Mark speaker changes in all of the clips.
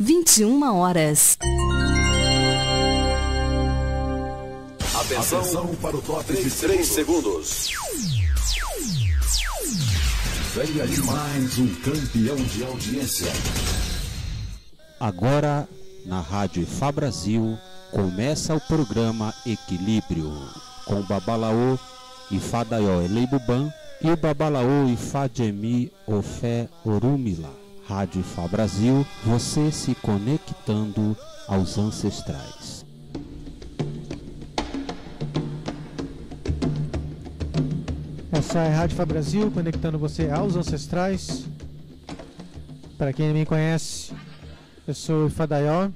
Speaker 1: 21 horas.
Speaker 2: Atenção para o top de 3 segundos. Venha de mais um campeão de audiência.
Speaker 3: Agora, na Rádio Ifá Brasil, começa o programa Equilíbrio, com Babalaô Ifá Daió Eleibuban e o Babalaô Ifá Jemi Ofé Orumila. Rádio Ifá Brasil, você se conectando aos ancestrais.
Speaker 4: Essa é a Rádio Ifá Brasil, conectando você aos ancestrais. Para quem não me conhece, eu sou o Ifá Daió.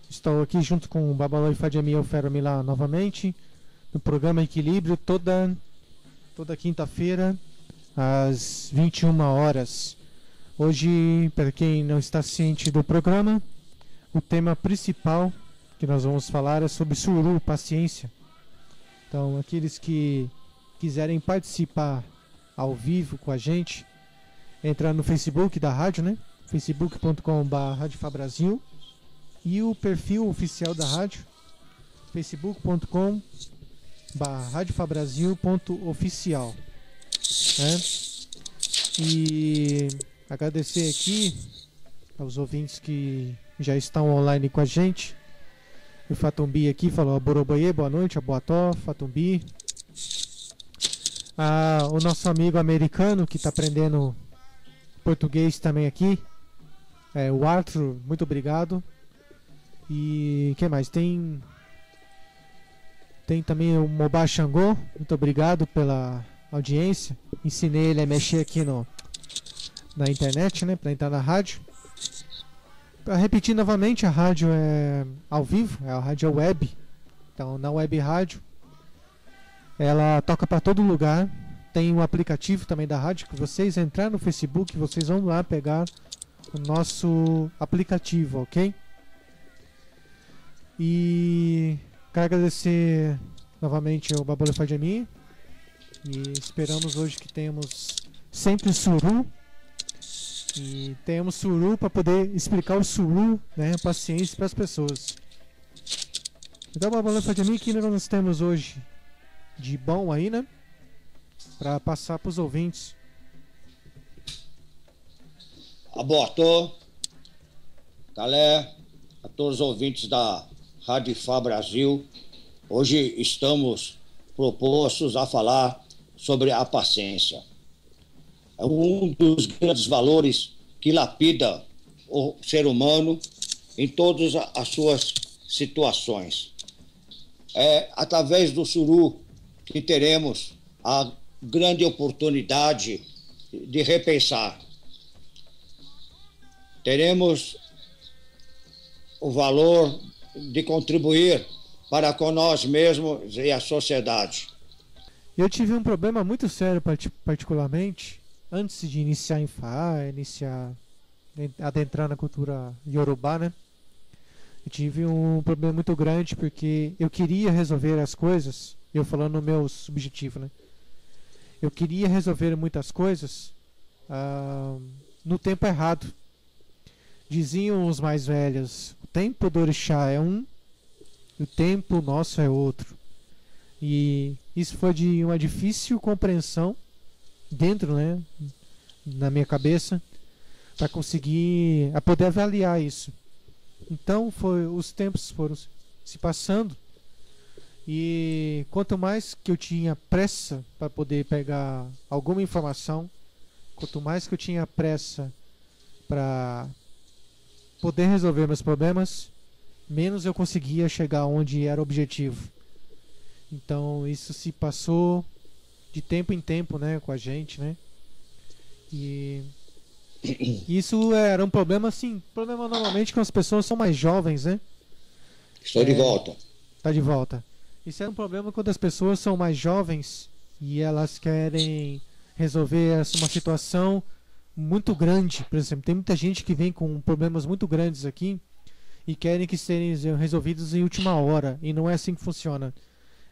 Speaker 4: Estou aqui junto com o Babalaô Ifá Jemi Ofé Orumila novamente, no programa Equilíbrio, toda quinta-feira, às 21 horas. Hoje, para quem não está ciente do programa, o tema principal que nós vamos falar é sobre Sururu, paciência. Então, aqueles que quiserem participar ao vivo com a gente, entrar no Facebook da rádio, né? facebook.com/radiofabrasil, e o perfil oficial da rádio, facebook.com/radiofabrasil.oficial, né? E agradecer aqui aos ouvintes que já estão online com a gente. O Fatumbi aqui falou: Boroboie, boa noite, Aboató, Fatumbi. O nosso amigo americano que está aprendendo português também aqui, o Arthur, muito obrigado. E quem mais? Tem também o Mobá Xangô, muito obrigado pela audiência. Ensinei ele a mexer aqui na internet, né, para entrar na rádio. Para repetir novamente, a rádio é ao vivo, a rádio é web. Então, na web rádio, ela toca para todo lugar. Tem um aplicativo também da rádio, que vocês entrar no Facebook, vocês vão lá pegar o nosso aplicativo, ok? E quero agradecer novamente ao Babalaô Ifá Jemi. E esperamos hoje que tenhamos sempre Suru. E tenhamos Suru para poder explicar o Suru, né, paciência para as pessoas. Então, Babalaô Ifá Jemi, que nós temos hoje de bom aí, né, para passar para os ouvintes.
Speaker 5: Aboatô, galera, a todos os ouvintes da Rádio Ifá Brasil. Hoje estamos propostos a falar sobre a paciência. É um dos grandes valores que lapida o ser humano em todas as suas situações. É através do Suru que teremos a grande oportunidade de repensar. Teremos o valor de contribuir para com nós mesmos e a sociedade.
Speaker 4: Eu tive um problema muito sério, particularmente, antes de iniciar em Ifá, adentrar na cultura Yorubá, né? Eu tive um problema muito grande porque eu queria resolver as coisas, eu falando no meu subjetivo, né? Eu queria resolver muitas coisas no tempo errado. Diziam os mais velhos: o tempo do orixá é um, e o tempo nosso é outro. E isso foi de uma difícil compreensão dentro, né, na minha cabeça, para conseguir poder avaliar isso. Então os tempos foram se passando, e quanto mais que eu tinha pressa para poder pegar alguma informação, quanto mais que eu tinha pressa para poder resolver meus problemas, menos eu conseguia chegar onde era o objetivo. Então isso se passou de tempo em tempo, né, com a gente, né? E isso era um problema, assim, problema normalmente quando as pessoas são mais jovens, né?
Speaker 5: Estou de volta.
Speaker 4: Tá de volta. Isso é um problema quando as pessoas são mais jovens e elas querem resolver uma situação muito grande. Por exemplo, tem muita gente que vem com problemas muito grandes aqui e querem que sejam resolvidos em última hora, e não é assim que funciona.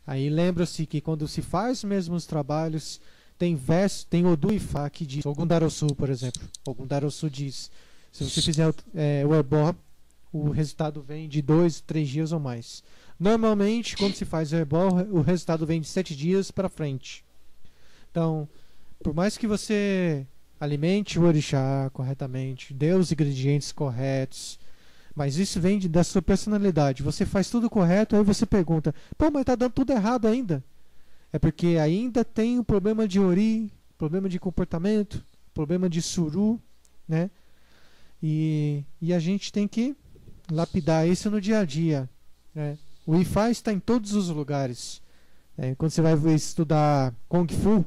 Speaker 4: Aí lembra-se que quando se faz mesmo os trabalhos, tem verso, tem Odu Ifá que diz, Ogum Darosu, por exemplo. Ogum Darosu diz: se você fizer o ebó o resultado vem de 2, 3 dias ou mais. Normalmente, quando se faz o ebó, o resultado vem de 7 dias para frente. Então, por mais que você alimente o orixá corretamente, dê os ingredientes corretos, mas isso vem da sua personalidade. Você faz tudo correto, aí você pergunta: pô, mas tá dando tudo errado ainda. É porque ainda tem um problema de ori, problema de comportamento, problema de suru, né? E a gente tem que lapidar isso no dia a dia, né? O Ifá está em todos os lugares. Quando você vai estudar Kung Fu,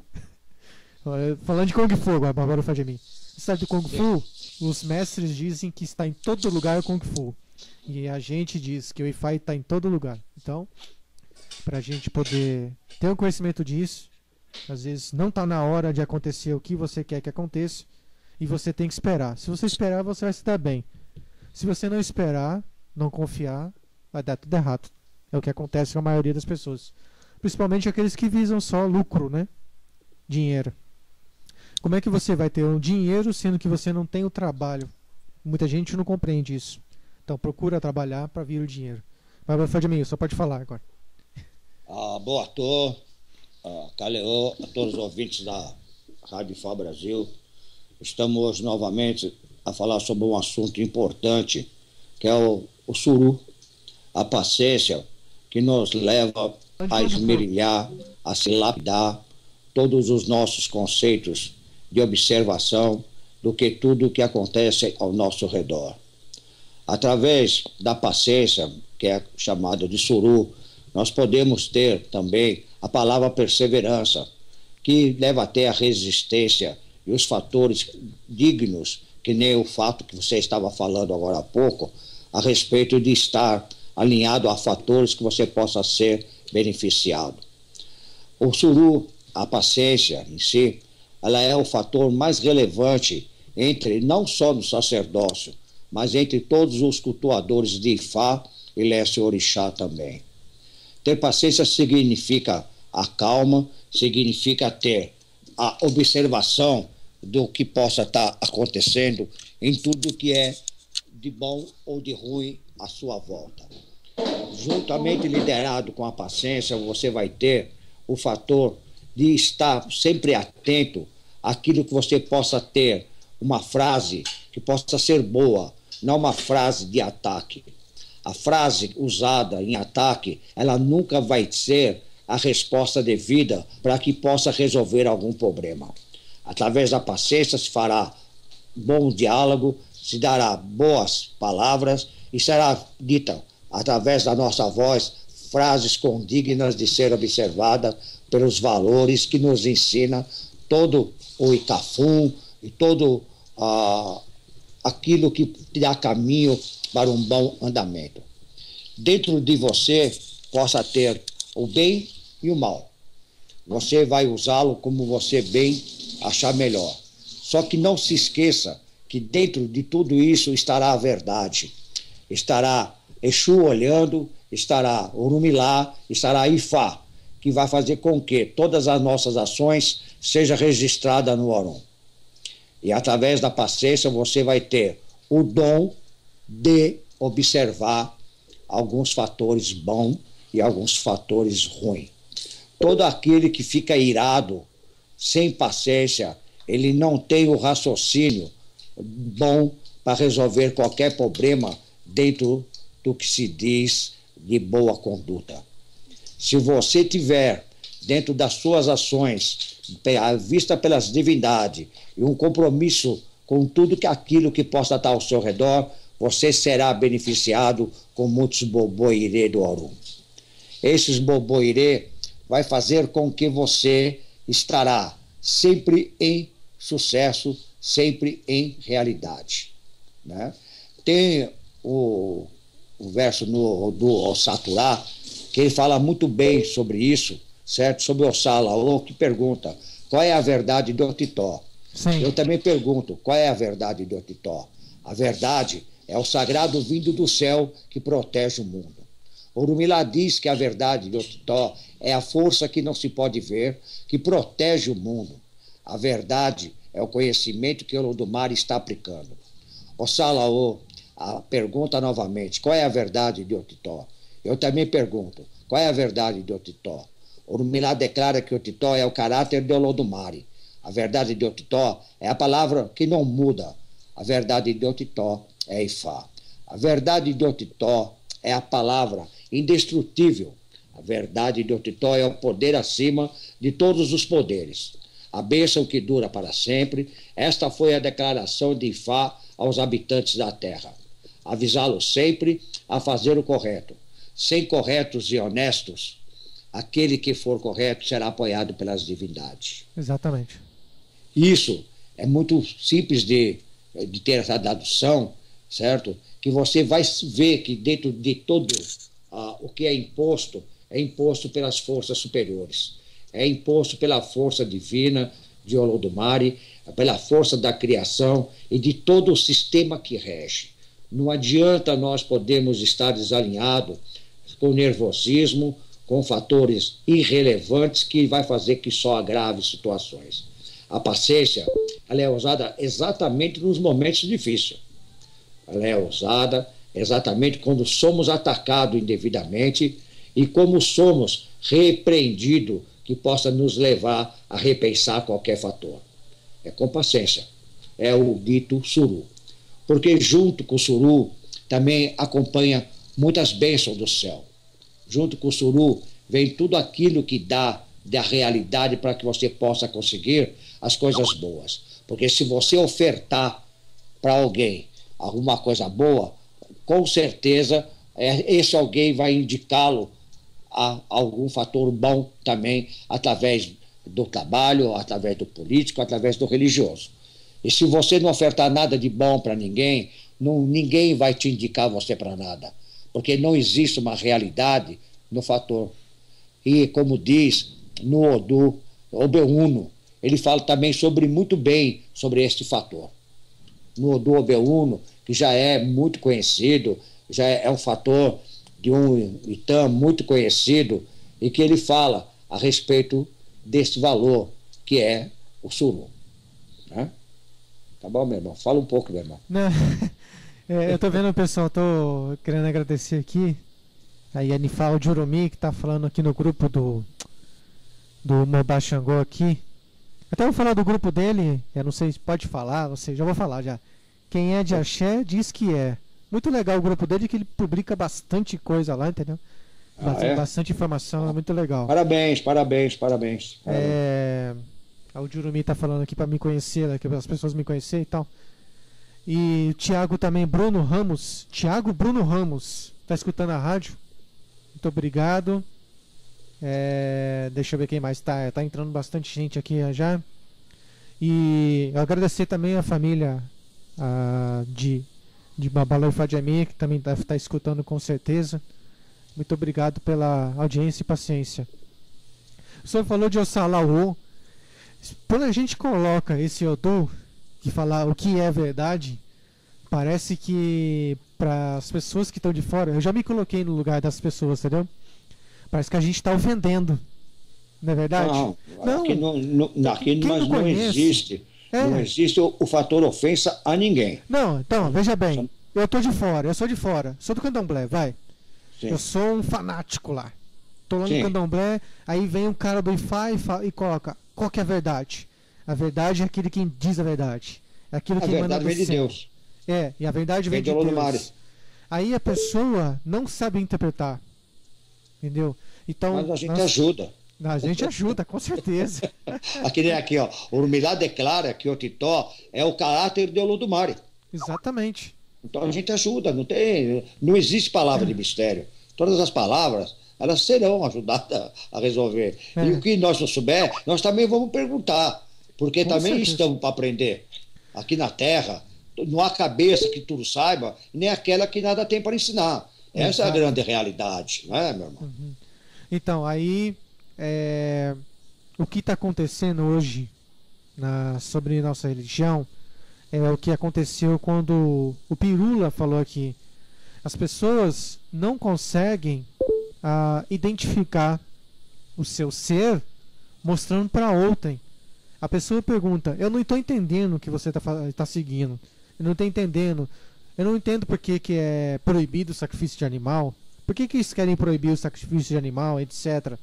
Speaker 4: falando de Kung Fu agora o Fadjemi, você sabe do Kung Fu? Os mestres dizem que está em todo lugar o Kung Fu. E a gente diz que o Ifá está em todo lugar. Então, para a gente poder ter um conhecimento disso, às vezes não está na hora de acontecer o que você quer que aconteça, e você tem que esperar. Se você esperar, você vai se dar bem. Se você não esperar, não confiar, vai dar tudo errado. É o que acontece com a maioria das pessoas. Principalmente aqueles que visam só lucro, né? Dinheiro. Como é que você vai ter um dinheiro sendo que você não tem o trabalho? Muita gente não compreende isso. Então procura trabalhar para vir o dinheiro. Mas Fadjemi, só pode falar agora.
Speaker 5: Boa tarde, Caleô, a todos os ouvintes da Rádio Ifá Brasil. Estamos hoje novamente a falar sobre um assunto importante, que é o suru, a paciência que nos leva a esmerilhar, a se lapidar todos os nossos conceitos de observação do que tudo que acontece ao nosso redor. Através da paciência, que é chamada de suru, nós podemos ter também a palavra perseverança, que leva até a resistência e os fatores dignos, que nem o fato que você estava falando agora há pouco, a respeito de estar alinhado a fatores que você possa ser beneficiado. O suru, a paciência em si, ela é o fator mais relevante entre, não só no sacerdócio, mas entre todos os cultuadores de Ifá e Leste Orixá também. Ter paciência significa a calma, significa ter a observação do que possa estar acontecendo em tudo que é de bom ou de ruim à sua volta. Juntamente liderado com a paciência, você vai ter o fator de estar sempre atento àquilo que você possa ter uma frase que possa ser boa, não uma frase de ataque. A frase usada em ataque, ela nunca vai ser a resposta devida para que possa resolver algum problema. Através da paciência se fará bom diálogo, se dará boas palavras e será dita, através da nossa voz, frases condignas de ser observada pelos valores que nos ensina todo o Itafum e todo aquilo que dá caminho para um bom andamento. Dentro de você possa ter o bem e o mal. Você vai usá-lo como você bem achar melhor. Só que não se esqueça que dentro de tudo isso estará a verdade. Estará Exu olhando, estará Orumilá, estará Ifá, que vai fazer com que todas as nossas ações sejam registradas no Orum. E através da paciência você vai ter o dom de observar alguns fatores bons e alguns fatores ruins. Todo aquele que fica irado, sem paciência, ele não tem o raciocínio bom para resolver qualquer problema dentro do que se diz de boa conduta. Se você tiver dentro das suas ações, vista pelas divindades, e um compromisso com tudo aquilo que possa estar ao seu redor, você será beneficiado com muitos boboirê do Orum. Esses boboirê vai fazer com que você estará sempre em sucesso, sempre em realidade, né? Tem o verso do Saturá, que ele fala muito bem sobre isso, certo? Sobre o Salaô, que pergunta, qual é a verdade do Otitó? Sim. Eu também pergunto, qual é a verdade do Otitó? A verdade é o sagrado vindo do céu que protege o mundo. Orumilá diz que a verdade do Otitó é a força que não se pode ver, que protege o mundo. A verdade é o conhecimento que o Olodumare está aplicando. O Salaô, a pergunta novamente: qual é a verdade de Otitó? Eu também pergunto: qual é a verdade de Otitó? Orumilá declara que Otitó é o caráter de Olodumare. A verdade de Otitó é a palavra que não muda. A verdade de Otitó é Ifá. A verdade de Otitó é a palavra indestrutível. A verdade de Otitó é o poder acima de todos os poderes. A bênção que dura para sempre. Esta foi a declaração de Ifá aos habitantes da terra. Avisá-los sempre a fazer o correto. Sem corretos e honestos, aquele que for correto será apoiado pelas divindades.
Speaker 4: Exatamente.
Speaker 5: Isso é muito simples de ter essa tradução, certo? Que você vai ver que dentro de todo o que é imposto pelas forças superiores. É imposto pela força divina de Olodumare, pela força da criação e de todo o sistema que rege. Não adianta nós podermos estar desalinhados com nervosismo, com fatores irrelevantes que vai fazer que só agrave situações. A paciência, ela é usada exatamente nos momentos difíceis. Ela é usada exatamente quando somos atacados indevidamente e como somos repreendidos, que possa nos levar a repensar qualquer fator. É com paciência. É o dito suru. Porque junto com o suru também acompanha muitas bênçãos do céu. Junto com o suru vem tudo aquilo que dá da realidade para que você possa conseguir as coisas boas. Porque se você ofertar para alguém alguma coisa boa, com certeza esse alguém vai indicá-lo a algum fator bom também, através do trabalho, através do político, através do religioso. E se você não ofertar nada de bom para ninguém, ninguém vai te indicar você para nada, porque não existe uma realidade no fator. E como diz no Odu, Obeuno, ele fala também muito bem sobre este fator. No Odu Obeuno, que já é muito conhecido, já é um fator de um Itã muito conhecido, e que ele fala a respeito desse valor que é o suru. Né? Tá bom, meu irmão? Fala um pouco, meu irmão.
Speaker 4: Não, eu tô vendo o pessoal, tô querendo agradecer aqui. Aí a Nifal Jurumi, que tá falando aqui no grupo do Mobá Xangô aqui. Até vou falar do grupo dele, eu não sei se pode falar, não sei, já vou falar já. Quem é de axé diz que é. Muito legal o grupo dele, que ele publica bastante coisa lá, entendeu? Bastante informação, é muito legal.
Speaker 5: Parabéns.
Speaker 4: O Jurumi tá falando aqui pra me conhecer, né, que as pessoas me conhecerem e tal. E o Thiago também, Bruno Ramos, tá escutando a rádio. Muito obrigado. Deixa eu ver quem mais tá entrando bastante gente aqui já. E eu agradecer também a família de Babalaô e Fadiemi, que também deve estar escutando com certeza. Muito obrigado pela audiência e paciência. O senhor falou de Ossalaô. Quando a gente coloca esse Odu, que falar o que é verdade, parece que para as pessoas que estão de fora, eu já me coloquei no lugar das pessoas, entendeu? Parece que a gente está ofendendo. Não é verdade?
Speaker 5: Não. Aqui não existe. Não existe o fator ofensa a ninguém.
Speaker 4: Não, então, veja bem. Eu tô de fora, eu sou de fora. Sou do Candomblé, vai. Sim. Eu sou um fanático lá. Tô lá no Candomblé, aí vem um cara do Ifá e coloca: qual que é a verdade? A verdade é aquele que diz a verdade. É aquilo que emana do céu. A verdade vem de Deus. E a verdade vem de Deus. Aí a pessoa não sabe interpretar. Entendeu? Então,
Speaker 5: mas a gente ajuda.
Speaker 4: A gente ajuda, com certeza.
Speaker 5: Aqui, ó. O Orumilá declara que o Otitó é o caráter de Olodumare.
Speaker 4: Exatamente.
Speaker 5: Então a gente ajuda, não existe palavra de mistério. Todas as palavras, elas serão ajudadas a resolver. E o que nós não souber, nós também vamos perguntar. Porque com também certeza. Estamos para aprender. Aqui na Terra, não há cabeça que tudo saiba, nem aquela que nada tem para ensinar. Essa é a grande realidade, não é, meu irmão?
Speaker 4: Uhum. Então, aí, o que está acontecendo hoje sobre nossa religião é o que aconteceu quando o Pirula falou aqui. As pessoas não conseguem identificar o seu ser mostrando para outrem. A pessoa pergunta: eu não estou entendendo o que você está seguindo. Eu não estou entendendo. Eu não entendo por que, que é proibido o sacrifício de animal. Por que, que eles querem proibir o sacrifício de animal, etc.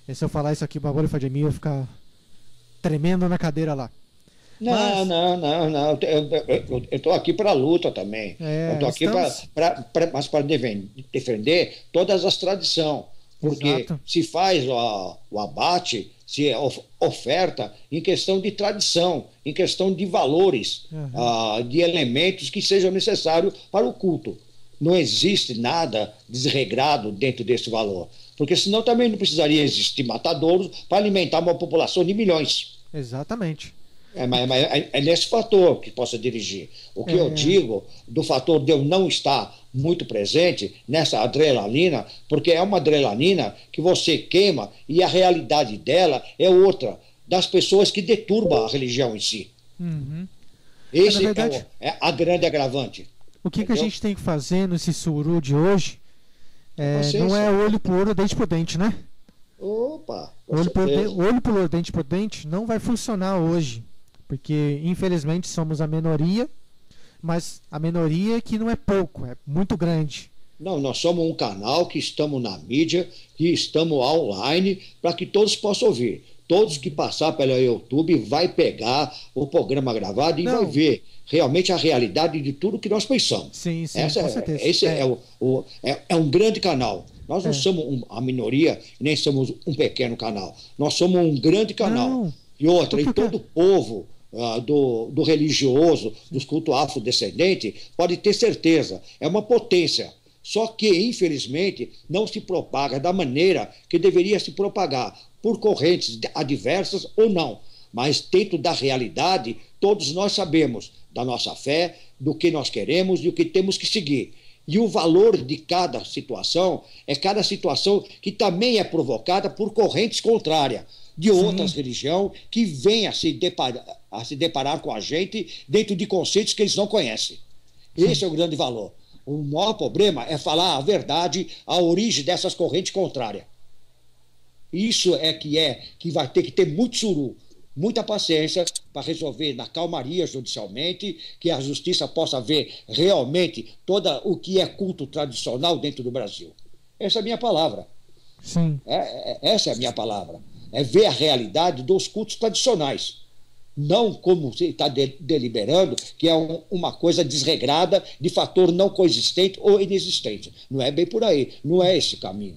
Speaker 4: E se eu falar isso aqui, o Babolo Fadjemi vai ficar tremendo na cadeira lá.
Speaker 5: Não, não. Eu estou aqui para a luta também. Eu estou aqui para defender todas as tradições. Porque
Speaker 4: Exato.
Speaker 5: se faz o abate, se oferta em questão de tradição, em questão de valores, de elementos que sejam necessários para o culto. Não existe nada desregrado dentro desse valor. Porque senão também não precisaria existir matadouros para alimentar uma população de milhões.
Speaker 4: Exatamente.
Speaker 5: É nesse fator que possa dirigir. O que eu digo do fator de eu não estar muito presente nessa adrenalina, porque é uma adrenalina que você queima e a realidade dela é outra, das pessoas que deturbam a religião em si.
Speaker 4: Uhum.
Speaker 5: Esse
Speaker 4: verdade,
Speaker 5: é a grande agravante.
Speaker 4: O que a gente tem que fazer nesse suru de hoje não é olho por olho, dente por dente, né?
Speaker 5: Opa!
Speaker 4: Olho por olho, dente por dente não vai funcionar hoje. Porque, infelizmente, somos a minoria, mas a minoria que não é pouco, é muito grande.
Speaker 5: Não, nós somos um canal que estamos na mídia, que estamos online, para que todos possam ouvir. Todos que passar pelo YouTube vai pegar o programa gravado e vai ver realmente a realidade de tudo que nós pensamos.
Speaker 4: Sim, com certeza.
Speaker 5: Esse é um grande canal. Nós não somos a minoria, nem somos um pequeno canal. Nós somos um grande canal.
Speaker 4: Não.
Speaker 5: E outra, e todo o povo do religioso, dos cultos afrodescendentes, pode ter certeza, é uma potência. Só que, infelizmente, não se propaga da maneira que deveria se propagar, por correntes adversas ou não. Mas dentro da realidade, todos nós sabemos da nossa fé, do que nós queremos e o que temos que seguir. E o valor de cada situação é cada situação que também é provocada por correntes contrárias de outras religiões que vêm a se deparar com a gente dentro de conceitos que eles não conhecem. Esse é o grande valor. O maior problema é falar a verdade, a origem dessas correntes contrárias. Isso é que vai ter que ter muito suru, muita paciência para resolver na calmaria judicialmente, que a justiça possa ver realmente todo o que é culto tradicional dentro do Brasil. Essa é a minha palavra.
Speaker 4: Sim.
Speaker 5: Essa é a minha palavra. É ver a realidade dos cultos tradicionais. Não como você está deliberando, que é uma coisa desregrada, de fator não coexistente ou inexistente. Não é bem por aí, não é esse caminho.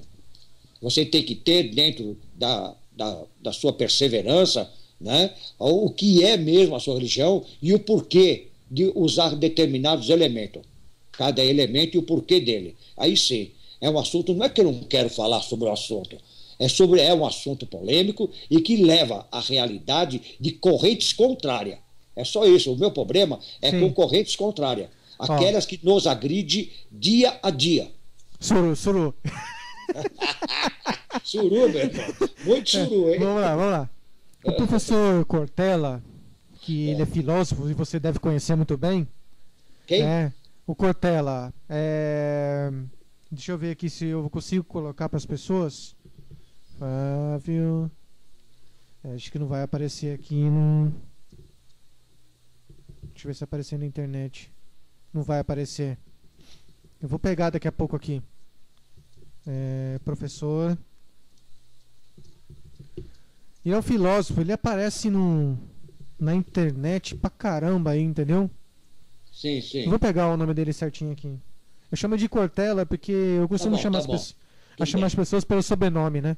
Speaker 5: Você tem que ter dentro da sua perseverança, né, o que é mesmo a sua religião e o porquê de usar determinados elementos. Cada elemento e o porquê dele. Aí sim, é um assunto, não é que eu não quero falar sobre o assunto, é um assunto polêmico e que leva à realidade de correntes contrárias. É só isso. O meu problema é com correntes contrárias. Aquelas que nos agridem dia a dia.
Speaker 4: Suru.
Speaker 5: Suru, meu irmão. Muito suru, hein?
Speaker 4: Vamos lá. O professor Cortella, que ele é filósofo e você deve conhecer muito bem.
Speaker 5: Quem?
Speaker 4: O Cortella. Deixa eu ver aqui se eu consigo colocar para as pessoas. Flávio. Acho que não vai aparecer aqui no... Deixa eu ver se aparecer na internet. Não vai aparecer. Eu vou pegar daqui a pouco aqui. Professor. Ele é um filósofo, ele aparece na internet pra caramba aí, entendeu?
Speaker 5: Sim.
Speaker 4: Eu vou pegar o nome dele certinho aqui. Eu chamo de Cortella porque eu costumo chamar as pessoas pelo sobrenome, né?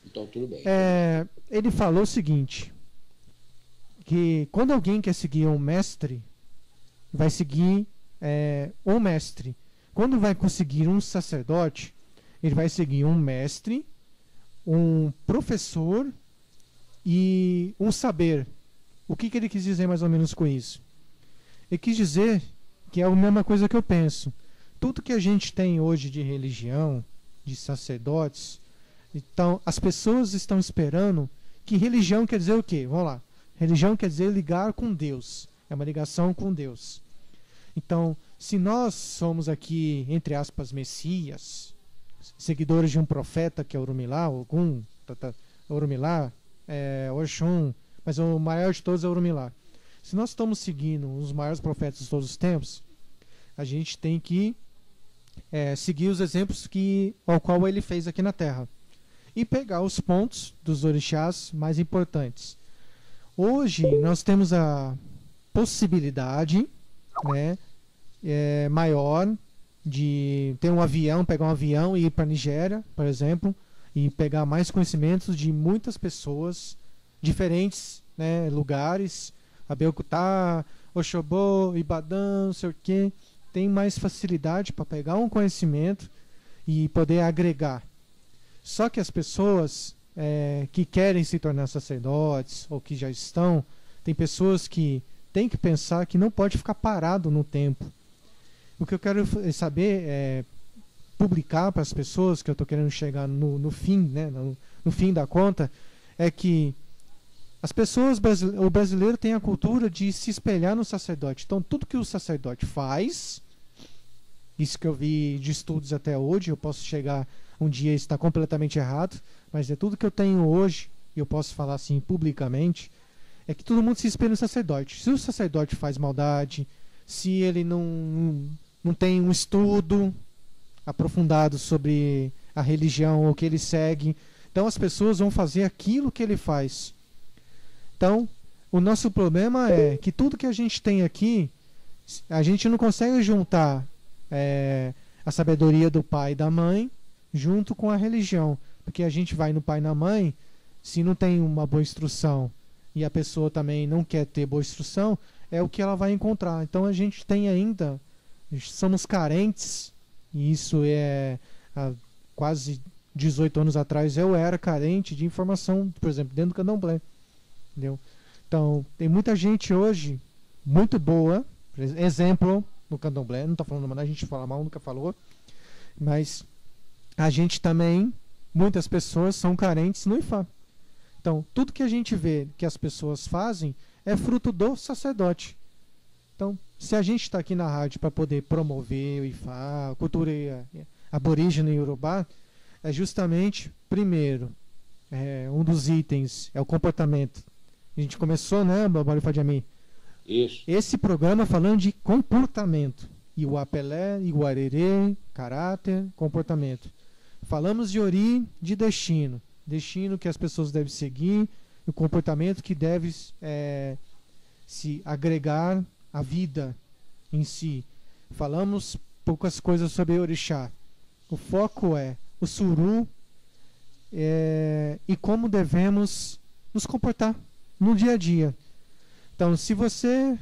Speaker 5: Então tudo bem.
Speaker 4: Ele falou o seguinte, que quando alguém quer seguir um mestre, vai seguir um mestre. Quando vai conseguir um sacerdote, ele vai seguir um mestre, um professor e um saber. O que ele quis dizer mais ou menos com isso? Ele quis dizer que é a mesma coisa que eu penso. Tudo que a gente tem hoje de religião, de sacerdotes, então as pessoas estão esperando que religião quer dizer o quê? Vamos lá. Religião quer dizer ligar com Deus. É uma ligação com Deus. Então, se nós somos aqui, entre aspas, messias, seguidores de um profeta que é Orumilá, Ogum, Orumilá, Oxum, mas o maior de todos é Orumilá. Se nós estamos seguindo os maiores profetas de todos os tempos, a gente tem que seguir os exemplos ao qual ele fez aqui na Terra e pegar os pontos dos orixás mais importantes. Hoje nós temos a possibilidade, né, maior de ter pegar um avião e ir para a Nigéria, por exemplo, e pegar mais conhecimentos de muitas pessoas diferentes, né, lugares, Abeokuta, Oxobô, Ibadan, não sei o que, tem mais facilidade para pegar um conhecimento e poder agregar. Só que as pessoas que querem se tornar sacerdotes ou que já estão, tem pessoas que têm que pensar que não pode ficar parado no tempo. O que eu quero saber é publicar para as pessoas, que eu estou querendo chegar no fim, né, no fim da conta, é que as pessoas, o brasileiro tem a cultura de se espelhar no sacerdote. Então, tudo que o sacerdote faz, isso que eu vi de estudos até hoje, eu posso chegar um dia e estar completamente errado, mas é tudo que eu tenho hoje, e eu posso falar assim publicamente, é que todo mundo se espelha no sacerdote. Se o sacerdote faz maldade, se ele não tem um estudo aprofundado sobre a religião ou que ele segue, então as pessoas vão fazer aquilo que ele faz. Então, o nosso problema é que tudo que a gente tem aqui, a gente não consegue juntar a sabedoria do pai e da mãe junto com a religião. Porque a gente vai no pai e na mãe, se não tem uma boa instrução e a pessoa também não quer ter boa instrução, é o que ela vai encontrar. Então a gente tem ainda, somos carentes, e isso há quase 18 anos atrás eu era carente de informação, por exemplo, dentro do candomblé. Entendeu? Então, tem muita gente hoje muito boa, exemplo no candomblé, não estou falando mal, a gente fala mal, nunca falou, mas a gente também, muitas pessoas são carentes no Ifá. Então, tudo que a gente vê que as pessoas fazem é fruto do sacerdote. Então, se a gente está aqui na rádio para poder promover o Ifá, a cultura aborígene iorubá, é justamente, primeiro, um dos itens é o comportamento. A gente começou, né, Babali Fadiami?
Speaker 5: Isso.
Speaker 4: Esse programa falando de comportamento. Iuapelé, Iguarerê, caráter, comportamento. Falamos de ori, de destino. Destino que as pessoas devem seguir, o comportamento que deve se agregar à vida em si. Falamos poucas coisas sobre orixá. O foco é o suru e como devemos nos comportar no dia a dia. Então, se você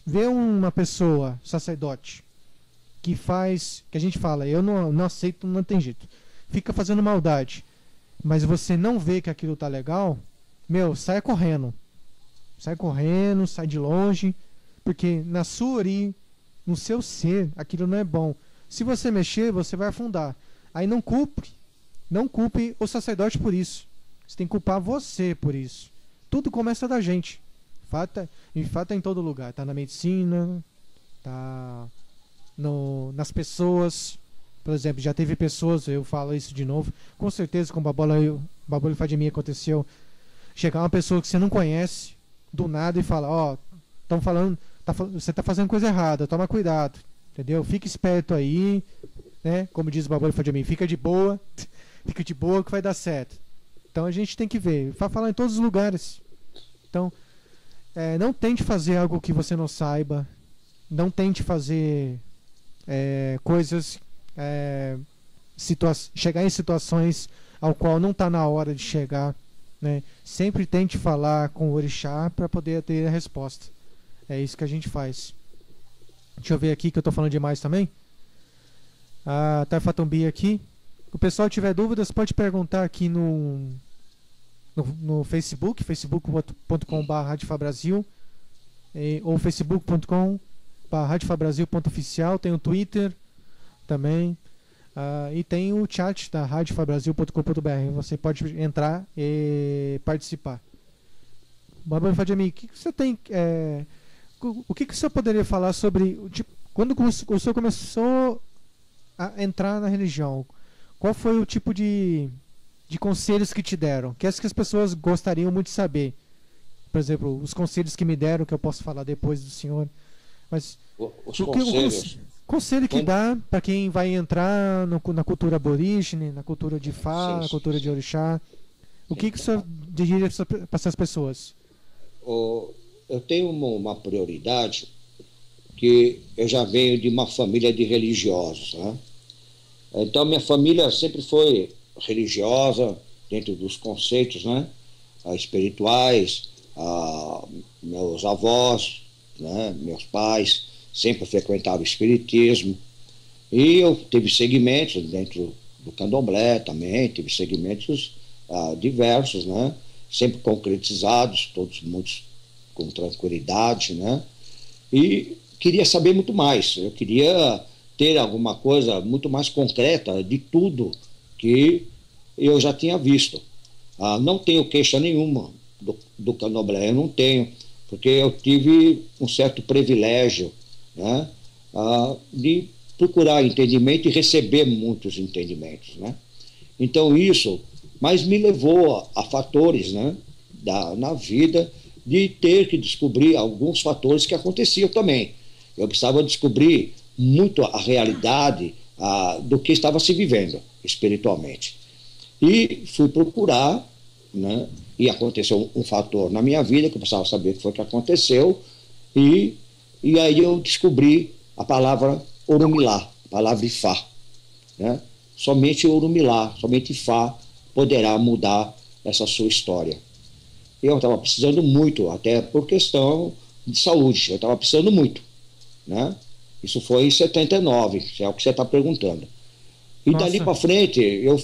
Speaker 4: vê uma pessoa, sacerdote, que a gente fala, eu não aceito, não tem jeito, fica fazendo maldade, mas você não vê que aquilo tá legal, sai correndo, sai de longe, porque na sua ori, no seu ser, aquilo não é bom. Se você mexer, você vai afundar. Aí não culpe o sacerdote por isso. Você tem que culpar você por isso. Tudo começa da gente. Em fato, em todo lugar. Está na medicina, está nas pessoas. Por exemplo, já teve pessoas, eu falo isso de novo, com certeza com o Baboli Fadimi aconteceu. Chegar uma pessoa que você não conhece, do nada, e falar, estão falando, você está fazendo coisa errada, toma cuidado. Entendeu? Fica esperto aí, né? Como diz o Baboli Fadimi, fica de boa que vai dar certo. Então a gente tem que ver, vai falar em todos os lugares. Então, não tente fazer algo que você não saiba. Não tente fazer coisas, chegar em situações ao qual não está na hora de chegar, né? Sempre tente falar com o orixá para poder ter a resposta. É isso que a gente faz. Deixa eu ver aqui que eu estou falando demais também. A Taifatumbi aqui. Se o pessoal tiver dúvidas, pode perguntar aqui no Facebook, facebook.com/radiofabrasil, ou facebook.com/radiofabrasil.oficial. Tem o Twitter também, e tem o chat da radiofabrasil.com.br. Você pode entrar e participar. Babali Fadimi, o que você tem? O que o senhor poderia falar sobre quando o senhor começou a entrar na religião? Qual foi o tipo de conselhos que te deram? Que as pessoas gostariam muito de saber. Por exemplo, os conselhos que me deram, que eu posso falar depois do senhor. Mas
Speaker 5: Os
Speaker 4: o
Speaker 5: conselhos.
Speaker 4: conselho que dá para quem vai entrar na cultura aborígene, na cultura de Fá,
Speaker 5: Sim,
Speaker 4: na
Speaker 5: sim,
Speaker 4: cultura de Orixá, o que o senhor diria para essas pessoas?
Speaker 5: Eu tenho uma prioridade que eu já venho de uma família de religiosos, né? Então, minha família sempre foi religiosa, dentro dos conceitos, né? Espirituais, meus avós, né? Meus pais sempre frequentaram o espiritismo, e eu tive segmentos dentro do candomblé também, tive segmentos diversos, né? Sempre concretizados, todos muitos com tranquilidade, né? E queria saber muito mais, eu queria ter alguma coisa muito mais concreta de tudo que eu já tinha visto. Não tenho queixa nenhuma do candomblé, eu não tenho, porque eu tive um certo privilégio, né, de procurar entendimento e receber muitos entendimentos, né? Então isso, mas me levou a fatores, né, na vida, de ter que descobrir alguns fatores que aconteciam também. Eu precisava descobrir muito a realidade do que estava se vivendo espiritualmente. E fui procurar, né, e aconteceu um fator na minha vida que eu precisava saber o que foi que aconteceu, e aí eu descobri a palavra Orumilá, a palavra Ifá, né? Somente Orumilá, somente Ifá poderá mudar essa sua história. Eu estava precisando muito, até por questão de saúde, eu estava precisando muito, né? Isso foi em 79, se é o que você está perguntando. E
Speaker 4: Nossa.
Speaker 5: dali para frente, eu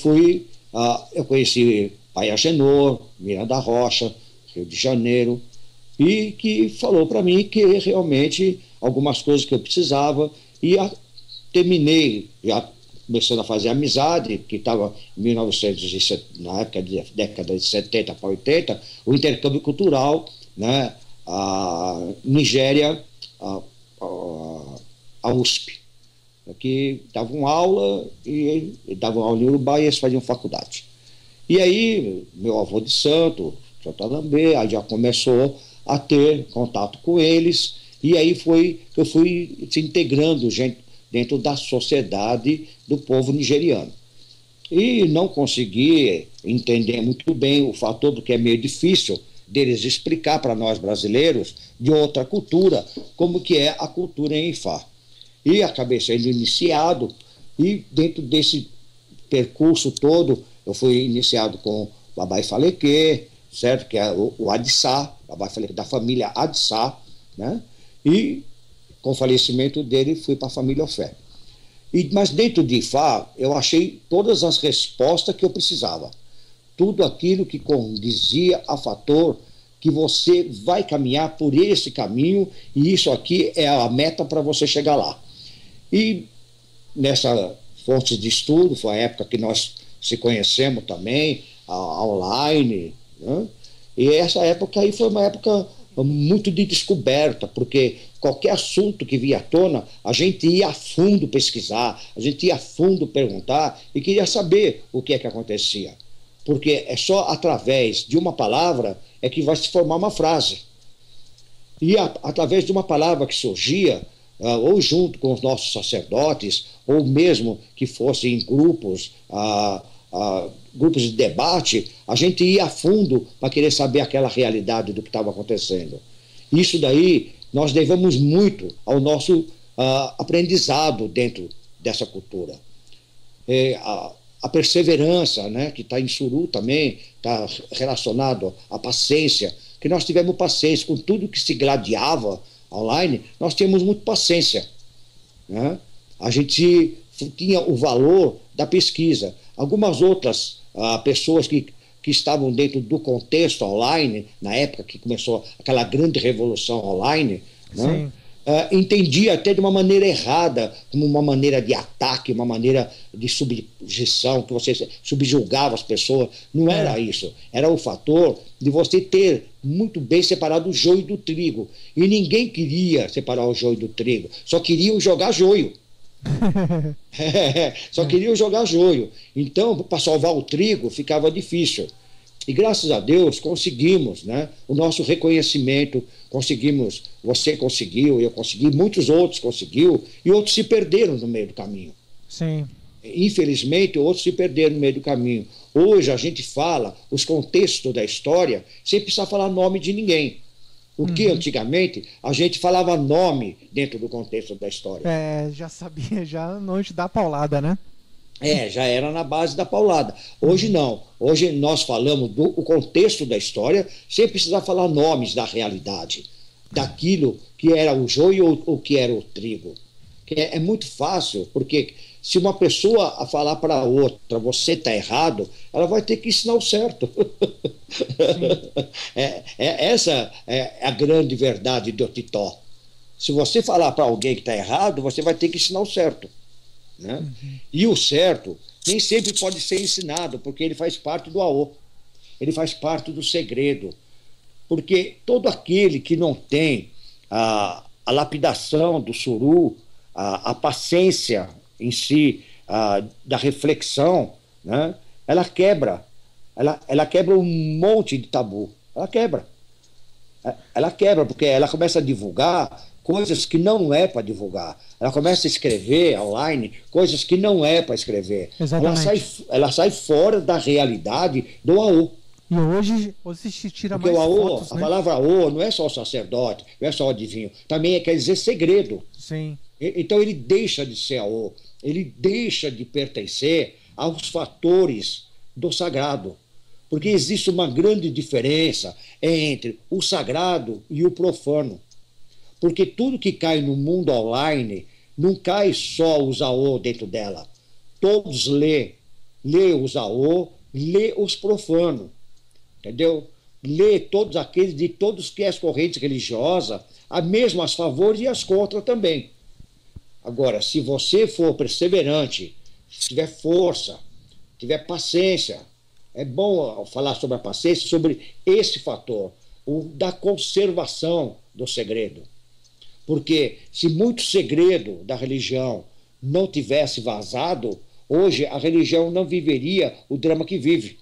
Speaker 5: conheci Pai Agenor, Miranda Rocha, Rio de Janeiro, e que falou para mim que realmente algumas coisas que eu precisava, e terminei, já começando a fazer amizade, que estava em 1970, na época década de 70 para 80, o intercâmbio cultural, né, a Nigéria, a USP, que davam aula, e davam aula em Urubá, e eles faziam faculdade. E aí, meu avô de santo, Alambê, aí já começou a ter contato com eles, e aí eu fui se integrando dentro da sociedade do povo nigeriano. E não consegui entender muito bem o fator, porque é meio difícil deles explicar para nós brasileiros de outra cultura como que é a cultura em Ifá. E acabei sendo iniciado, e dentro desse percurso todo, eu fui iniciado com o Babá Ifalequê, certo? Que é o Adissá, Babá Ifalequê da família Adissá, né? E com o falecimento dele, fui para a família Ofé. Mas dentro de Ifá, eu achei todas as respostas que eu precisava. Tudo aquilo que condizia a fator que você vai caminhar por esse caminho, e isso aqui é a meta para você chegar lá. E nessa fonte de estudo, foi a época que nós se conhecemos também, online, né? E essa época aí foi uma época muito de descoberta, porque qualquer assunto que via à tona, a gente ia a fundo pesquisar, a gente ia a fundo perguntar e queria saber o que é que acontecia. Porque é só através de uma palavra é que vai se formar uma frase. E através de uma palavra que surgia, ou junto com os nossos sacerdotes, ou mesmo que fosse em grupos, grupos de debate, a gente ia a fundo para querer saber aquela realidade do que estava acontecendo. Isso daí nós devemos muito ao nosso aprendizado dentro dessa cultura. A perseverança, né, que está em Suru também, está relacionado à paciência, que nós tivemos paciência com tudo que se gladiava online, nós tínhamos muito paciência, né? A gente tinha o valor da pesquisa. Algumas outras pessoas que estavam dentro do contexto online, na época que começou aquela grande revolução online, né? Entendia até de uma maneira errada, como uma maneira de ataque, uma maneira de subjeção, que você subjugava as pessoas. Não era isso. Era o fator de você ter muito bem separado o joio do trigo. E ninguém queria separar o joio do trigo, só queriam jogar joio. Só queriam jogar joio. Então, para salvar o trigo, ficava difícil. E graças a Deus conseguimos, né, o nosso reconhecimento, conseguimos, você conseguiu, eu consegui, muitos outros conseguiu, e outros se perderam no meio do caminho.
Speaker 4: Sim.
Speaker 5: Infelizmente, outros se perderam no meio do caminho. Hoje a gente fala os contextos da história sem precisar falar nome de ninguém. Porque antigamente a gente falava nome dentro do contexto da história.
Speaker 4: Já sabia, já onde dá paulada, né?
Speaker 5: Já era na base da paulada. Hoje não. Hoje nós falamos do contexto da história sem precisar falar nomes da realidade, daquilo que era o joio ou o que era o trigo. É muito fácil, porque se uma pessoa falar para outra, você está errado, ela vai ter que ensinar o certo. Essa é a grande verdade do Titó. Se você falar para alguém que está errado, você vai ter que ensinar o certo. Né? E o certo nem sempre pode ser ensinado, porque ele faz parte do AO, ele faz parte do segredo, porque todo aquele que não tem a lapidação do suru, a paciência em si, da reflexão, né? Ela quebra um monte de tabu, ela quebra, porque ela começa a divulgar coisas que não é para divulgar. Ela começa a escrever online coisas que não é para escrever. Ela sai fora da realidade do AO.
Speaker 4: E hoje se tira
Speaker 5: porque
Speaker 4: mais
Speaker 5: o AO,
Speaker 4: fotos,
Speaker 5: a
Speaker 4: né?
Speaker 5: palavra AO não é só o sacerdote, não é só o adivinho, também quer dizer segredo.
Speaker 4: Sim.
Speaker 5: Então ele deixa de ser AO, ele deixa de pertencer aos fatores do sagrado. Porque existe uma grande diferença entre o sagrado e o profano. Porque tudo que cai no mundo online não cai só os AO dentro dela. Todos lê os AO, lê os profanos, entendeu? Lê todos aqueles de todos que as correntes religiosas, mesmo as favores e as contra também. Agora, se você for perseverante, se tiver força, tiver paciência, é bom falar sobre a paciência, sobre esse fator, o da conservação do segredo. Porque se muito segredo da religião não tivesse vazado, hoje a religião não viveria o drama que vive.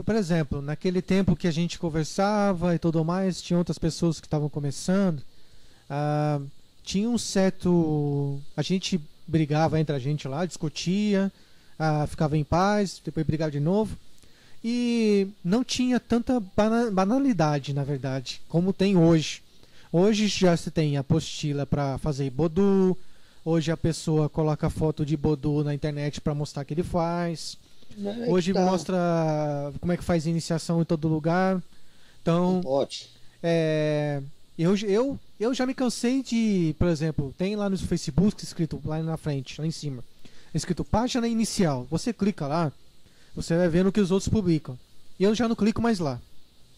Speaker 4: Por exemplo, naquele tempo que a gente conversava e tudo mais, tinha outras pessoas que estavam começando, tinha um certo... A gente brigava entre a gente lá, discutia, ficava em paz, depois brigava de novo, e não tinha tanta banalidade, na verdade, como tem hoje. Hoje já se tem apostila para fazer Ibodu. Hoje a pessoa coloca foto de Ibodu na internet para mostrar que ele faz. Hoje mostra como é que faz iniciação em todo lugar. Então, eu já me cansei de, por exemplo, tem lá no Facebook escrito lá na frente, lá em cima, escrito página inicial. Você clica lá, você vai vendo o que os outros publicam. E eu já não clico mais lá,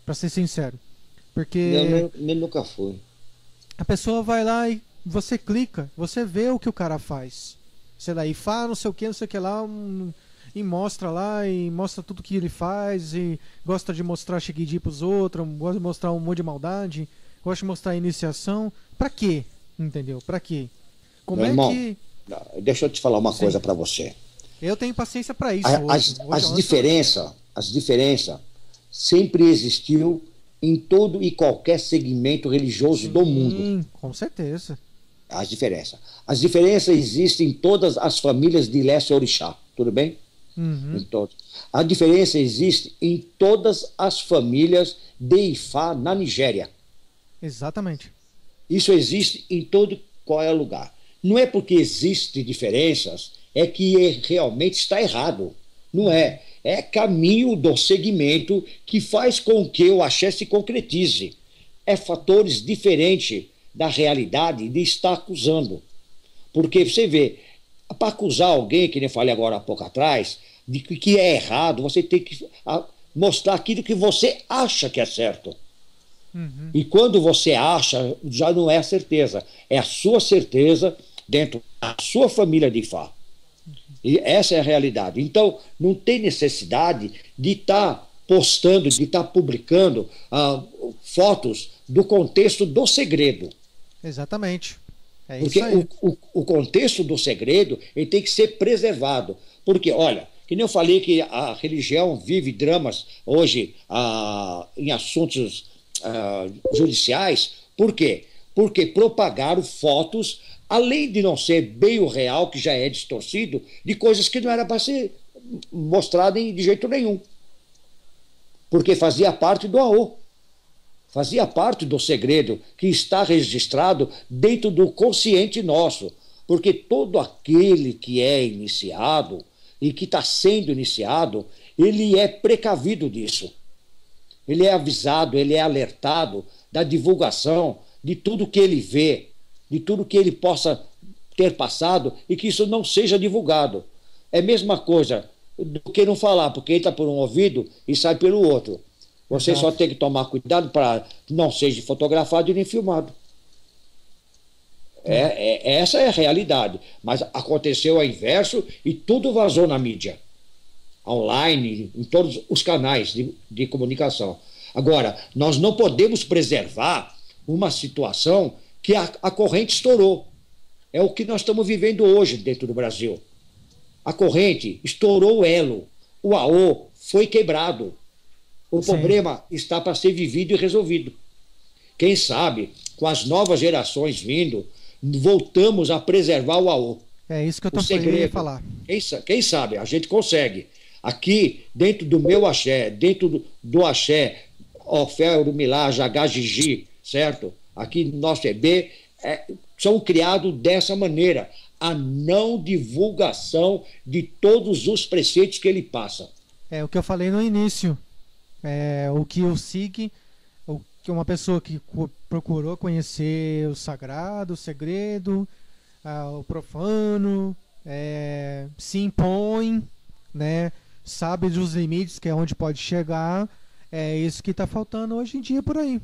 Speaker 4: para ser sincero. Porque
Speaker 5: eu nunca fui.
Speaker 4: A pessoa vai lá e você clica, você vê o que o cara faz. Sei lá, e fala não sei o que lá, e mostra lá, e mostra tudo que ele faz, e gosta de mostrar Shigidi pros outros, gosta de mostrar um monte de maldade, gosta de mostrar a iniciação. Pra quê? Entendeu? Pra quê? Como
Speaker 5: Meu
Speaker 4: é
Speaker 5: irmão,
Speaker 4: que...
Speaker 5: deixa eu te falar uma coisa pra você.
Speaker 4: Eu tenho paciência pra isso.
Speaker 5: As diferenças sempre existiu em todo e qualquer segmento religioso do mundo.
Speaker 4: Com certeza.
Speaker 5: As diferenças existem em todas as famílias de Leste Orixá, tudo bem? A diferença existe em todas as famílias de Ifá na Nigéria.
Speaker 4: Exatamente.
Speaker 5: Isso existe em todo qual é lugar. Não é porque existem diferenças é que realmente está errado. Não é. É caminho do segmento que faz com que o axé se concretize. É fatores diferentes da realidade de estar acusando. Porque você vê, para acusar alguém, que nem falei agora há pouco atrás, de que é errado, você tem que mostrar aquilo que você acha que é certo. E quando você acha, já não é a certeza. É a sua certeza dentro da sua família de Ifá. E essa é a realidade. Então, não tem necessidade de estar postando, de estar publicando fotos do contexto do segredo.
Speaker 4: Exatamente.
Speaker 5: Porque o contexto do segredo ele tem que ser preservado. Porque, olha, Que nem eu falei que a religião vive dramas hoje em assuntos judiciais. Por quê? Porque propagaram fotos, além de não ser bem o real, que já é distorcido, de coisas que não era para ser mostrada de jeito nenhum. Porque fazia parte do AO. Fazia parte do segredo que está registrado dentro do consciente nosso. Porque todo aquele que é iniciado e que está sendo iniciado, ele é precavido disso. Ele é avisado, ele é alertado da divulgação de tudo que ele vê, de tudo que ele possa ter passado e que isso não seja divulgado. É a mesma coisa do que não falar, porque entra por um ouvido e sai pelo outro. Você só tem que tomar cuidado para não seja fotografado e nem filmado. Essa é a realidade. Mas aconteceu o inverso e tudo vazou na mídia. Online, em todos os canais de comunicação. Agora, nós não podemos preservar uma situação que a corrente estourou. É o que nós estamos vivendo hoje dentro do Brasil. A corrente estourou o elo. O AO foi quebrado. O problema está para ser vivido e resolvido. Quem sabe, com as novas gerações vindo, voltamos a preservar o AO.
Speaker 4: É isso que eu estou querendo falar.
Speaker 5: Quem sabe, a gente consegue. Aqui, dentro do meu axé, dentro do axé, Ofé, Urumilá, Jagá, Gigi, certo? Aqui no nosso EB, são criados dessa maneira. A não divulgação de todos os preceitos que ele passa.
Speaker 4: É o que eu falei no início. O que eu sigo, que uma pessoa que procurou conhecer o sagrado, o segredo, o profano, se impõe, né, sabe dos limites, que é onde pode chegar. É isso que está faltando hoje em dia por aí.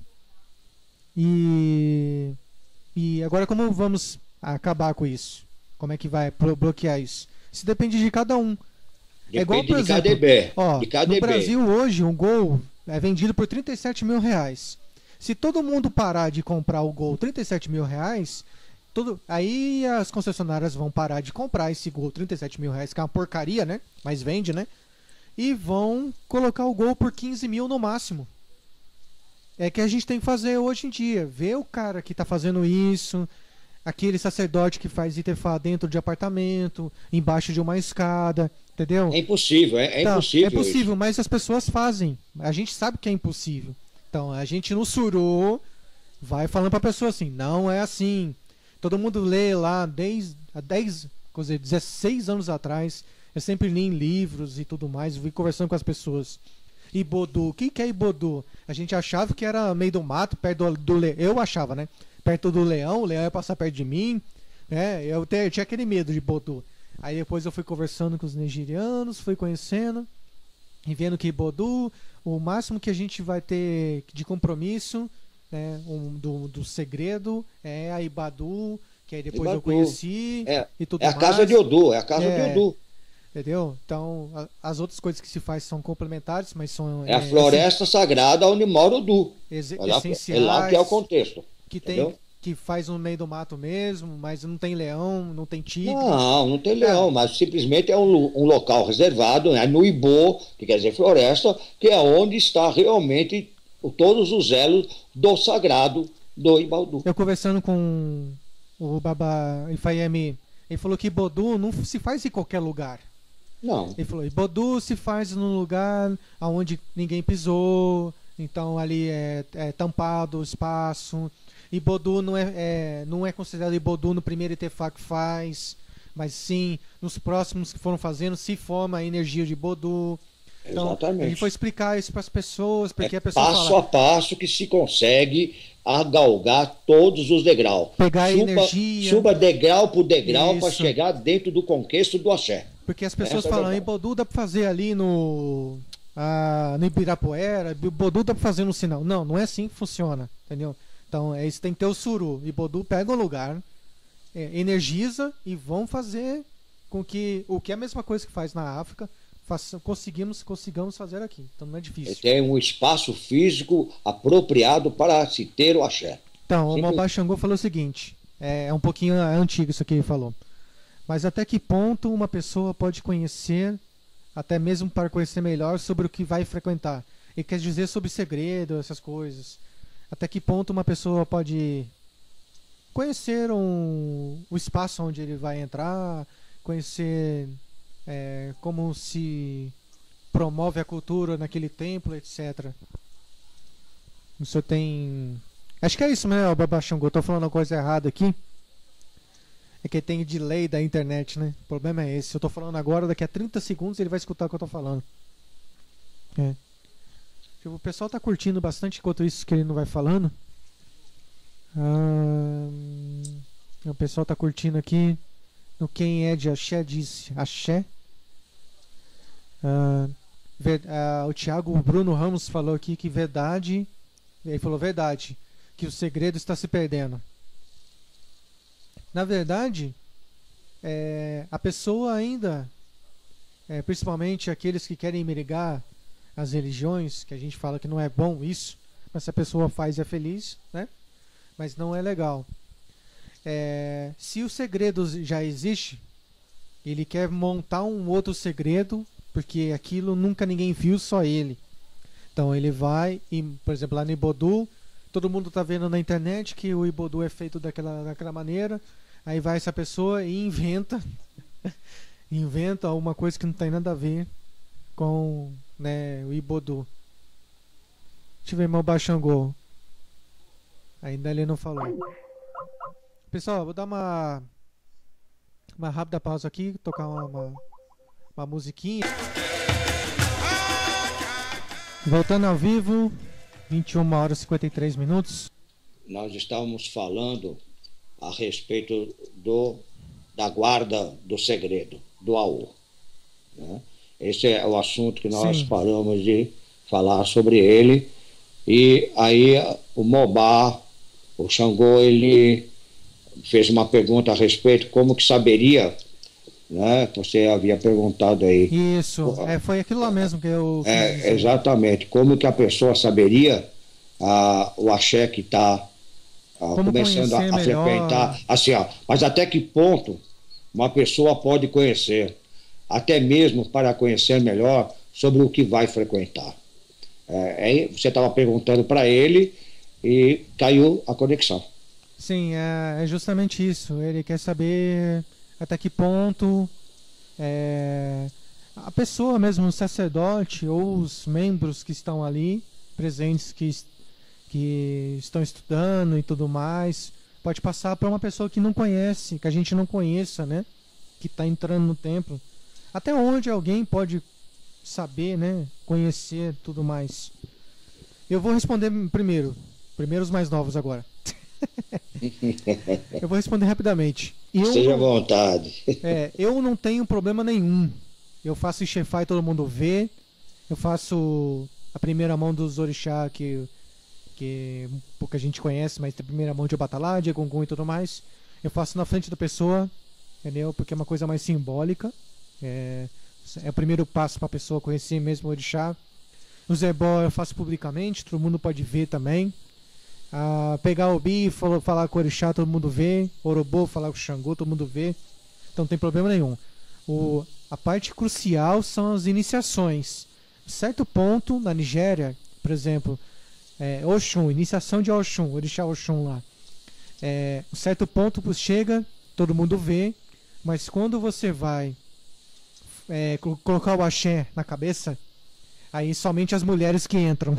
Speaker 4: E agora como vamos acabar com isso? Como é que vai bloquear isso? Isso depende de cada um.
Speaker 5: Depende igual, por exemplo, de cada
Speaker 4: no Brasil hoje um Gol é vendido por 37 mil reais. Se todo mundo parar de comprar o Gol 37 mil reais, aí as concessionárias vão parar de comprar esse Gol 37 mil reais, que é uma porcaria, né? Mas vende, né? E vão colocar o Gol por 15 mil no máximo. É que a gente tem que fazer hoje em dia. Ver o cara que está fazendo isso, aquele sacerdote que faz Itefá dentro de apartamento, embaixo de uma escada, entendeu?
Speaker 5: É impossível, impossível.
Speaker 4: É possível, mas as pessoas fazem. A gente sabe que é impossível. Então, a gente no surô vai falando para a pessoa assim, não é assim. Todo mundo lê lá desde 16 anos atrás. Eu sempre li em livros e tudo mais, fui conversando com as pessoas. Ibodu, o que é Ibodu? A gente achava que era meio do mato, perto do leão. Eu achava, né? Perto do leão, o leão ia passar perto de mim. Eu tinha aquele medo de Ibodu. Aí depois eu fui conversando com os nigerianos, fui conhecendo e vendo que Ibodu, o máximo que a gente vai ter de compromisso, né, do segredo, é a Ibadu, que aí depois Ibadu. Eu conheci e tudo mais.
Speaker 5: É a casa de Odu, é a casa de Odu.
Speaker 4: Entendeu? Então, as outras coisas que se faz são complementares, mas são...
Speaker 5: É a floresta sagrada onde mora o Odu.
Speaker 4: Essenciais.
Speaker 5: É lá que é o contexto.
Speaker 4: Que faz no meio do mato mesmo, mas não tem leão, não tem tigre.
Speaker 5: Não tem leão, mas simplesmente é um local reservado, né, no Ibô, que quer dizer floresta, que é onde está realmente todos os elos do sagrado do Ibaldu.
Speaker 4: Eu conversando com o Baba Ifayemi, ele falou que Ibodu não se faz em qualquer lugar.
Speaker 5: Não.
Speaker 4: Ele falou, Ibodu se faz num lugar onde ninguém pisou, então ali é tampado o espaço. Ibodu não é considerado Ibodu no primeiro Itefá que faz, mas sim nos próximos que foram fazendo se forma a energia de Ibodu. Então,
Speaker 5: exatamente.
Speaker 4: A gente foi explicar isso para as pessoas, porque a pessoa
Speaker 5: passo a passo que se consegue galgar todos os degraus.
Speaker 4: Pegar energia.
Speaker 5: Suba degrau por degrau para chegar dentro do conquista do axé.
Speaker 4: Porque as pessoas falam, Ibodu dá para fazer ali no Ibirapuera, Ibodu dá para fazer no Sinal. Não é assim que funciona, entendeu? Então, isso tem que ter o suru. Ibodu pega um lugar, energiza e vão fazer com que o que é a mesma coisa que faz na África, consigamos fazer aqui. Então não é difícil.
Speaker 5: Tem um espaço físico apropriado para se ter o axé.
Speaker 4: Então, o Mobá Xangô falou o seguinte, é um pouquinho antigo isso que ele falou. Mas até que ponto uma pessoa pode conhecer até mesmo para conhecer melhor sobre o que vai frequentar. Ele quer dizer sobre segredo, essas coisas. Até que ponto uma pessoa pode conhecer o espaço onde ele vai entrar, conhecer como se promove a cultura naquele templo, etc. O senhor tem... Acho que é isso, né, Baba Xangô? Tô falando uma coisa errada aqui. É que tem delay da internet, né? O problema é esse. Eu tô falando agora, daqui a 30 segundos ele vai escutar o que eu tô falando. O pessoal tá curtindo bastante enquanto isso que ele não vai falando. O pessoal tá curtindo aqui. No Quem é de Axé disse Axé. O Thiago Bruno Ramos falou aqui que verdade. Ele falou verdade. Que o segredo está se perdendo. Na verdade, a pessoa ainda, principalmente aqueles que querem merigar as religiões, que a gente fala que não é bom isso, mas se a pessoa faz é feliz, né? Mas não é legal. Se o segredo já existe, ele quer montar um outro segredo, porque aquilo nunca ninguém viu, só ele. Então ele vai, e, por exemplo, lá no Ibodu, todo mundo está vendo na internet que o Ibodu é feito daquela maneira. Aí vai essa pessoa e inventa alguma coisa que não tem nada a ver com, né, o Ibodu. Deixa eu ver, meu Baxangô. Ainda ele não falou. Pessoal, vou dar uma rápida pausa aqui, tocar uma musiquinha. Voltando ao vivo, 21h53.
Speaker 5: Nós estávamos falando a respeito da guarda do segredo, do AU. Né? Esse é o assunto que nós paramos de falar sobre ele. E aí o Mobá, o Xangô, ele fez uma pergunta a respeito, como que saberia, né? Você havia perguntado aí.
Speaker 4: Isso, foi aquilo lá mesmo que eu fiz.
Speaker 5: Exatamente, como que a pessoa saberia o axé que está começando a frequentar, assim, mas até que ponto uma pessoa pode conhecer, até mesmo para conhecer melhor sobre o que vai frequentar. Você estava perguntando para ele e caiu a conexão.
Speaker 4: Sim, é justamente isso. Ele quer saber até que ponto a pessoa mesmo, o sacerdote ou os membros que estão ali presentes, que estão estudando e tudo mais, pode passar para uma pessoa que não conhece, que a gente não conheça, né? Que está entrando no templo. Até onde alguém pode saber, né? Conhecer tudo mais. Eu vou responder primeiro os mais novos agora. Eu vou responder rapidamente.
Speaker 5: Esteja à vontade.
Speaker 4: Eu não tenho problema nenhum. Eu faço Ixefá e todo mundo vê. Eu faço a primeira mão dos orixá que pouca gente conhece, mas tem a primeira mão de Obatalá, de Egungun e tudo mais. Eu faço na frente da pessoa, entendeu? Porque é uma coisa mais simbólica. É o primeiro passo para a pessoa conhecer mesmo o orixá. O Zebó eu faço publicamente, todo mundo pode ver também. Pegar o Bi, falar com o orixá, todo mundo vê. Orobô, falar com o Xangô, todo mundo vê. Então não tem problema nenhum. A parte crucial são as iniciações. Certo ponto, na Nigéria, por exemplo, Oxum, iniciação de Oxum, orixá Oxum lá. Um certo ponto chega, todo mundo vê, mas quando você vai colocar o axé na cabeça, aí somente as mulheres que entram.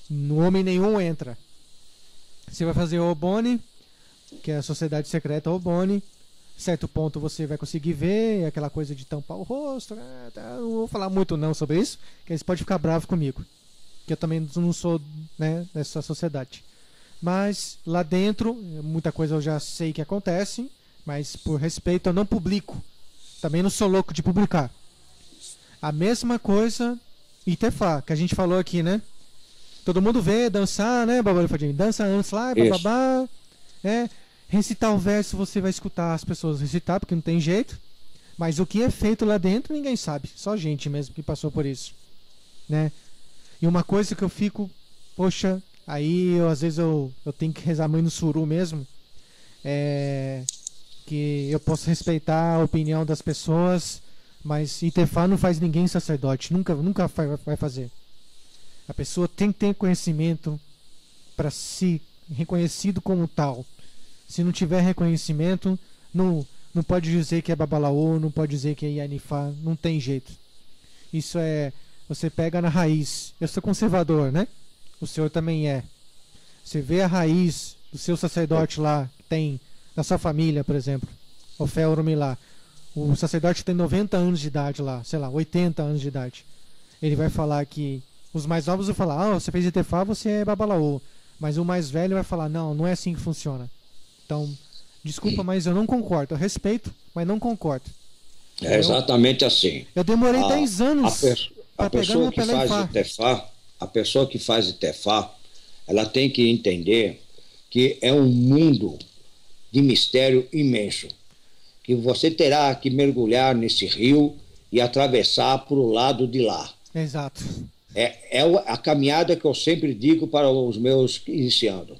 Speaker 4: No homem nenhum entra. Você vai fazer o Obone, que é a sociedade secreta Obone. Certo ponto você vai conseguir ver aquela coisa de tampar o rosto. Não vou falar muito não sobre isso, que eles podem ficar bravos comigo, que eu também não sou, né, dessa sociedade. Mas lá dentro, muita coisa eu já sei que acontece, mas por respeito eu não publico. Também não sou louco de publicar. A mesma coisa Itefá, que a gente falou aqui, né? Todo mundo vê, dançar, né, Babá Fadinho? Dança antes lá, bababá, recitar o verso, você vai escutar as pessoas recitar, porque não tem jeito. Mas o que é feito lá dentro, ninguém sabe. Só gente mesmo que passou por isso, né? E uma coisa que eu fico, poxa, aí às vezes eu tenho que rezar muito no suru mesmo, que eu posso respeitar a opinião das pessoas, Mas Itefá não faz ninguém sacerdote, nunca vai fazer. A pessoa tem que ter conhecimento para ser reconhecido como tal. Se não tiver reconhecimento, não pode dizer que é Babalaô, não pode dizer que é Yanifá, não tem jeito. Isso é, você pega na raiz. Eu sou conservador, né? O senhor também é. Você vê a raiz do seu sacerdote lá, que tem na sua família, por exemplo, o Felrumi lá. O sacerdote tem 90 anos de idade lá, sei lá, 80 anos de idade. Ele vai falar que os mais novos vão falar, você fez Itefá, você é Babalaô. Mas o mais velho vai falar, não é assim que funciona. Então, desculpa, mas eu não concordo. Eu respeito, mas não concordo.
Speaker 5: É exatamente assim.
Speaker 4: Eu demorei 10 anos
Speaker 5: a pessoa que faz Itefá, a pessoa que faz Itefá, ela tem que entender que é um mundo de mistério imenso, que você terá que mergulhar nesse rio e atravessar para o lado de lá.
Speaker 4: Exato.
Speaker 5: É a caminhada que eu sempre digo para os meus iniciando.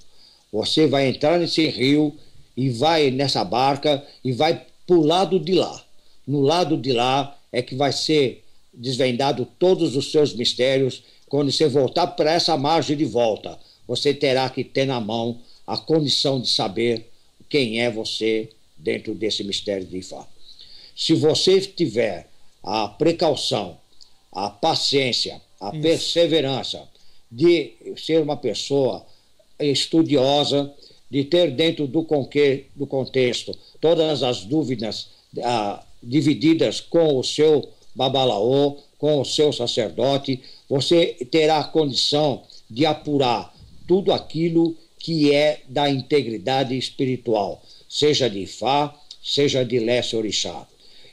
Speaker 5: Você vai entrar nesse rio e vai nessa barca e vai para o lado de lá. No lado de lá é que vai ser desvendado todos os seus mistérios. Quando você voltar para essa margem de volta, você terá que ter na mão a condição de saber quem é você dentro desse mistério de Ifá. Se você tiver a precaução, a paciência, a perseverança de ser uma pessoa estudiosa, de ter dentro do contexto todas as dúvidas divididas com o seu Babalaô, com o seu sacerdote, você terá a condição de apurar tudo aquilo que é da integridade espiritual, seja de Ifá, seja de Leste Orixá.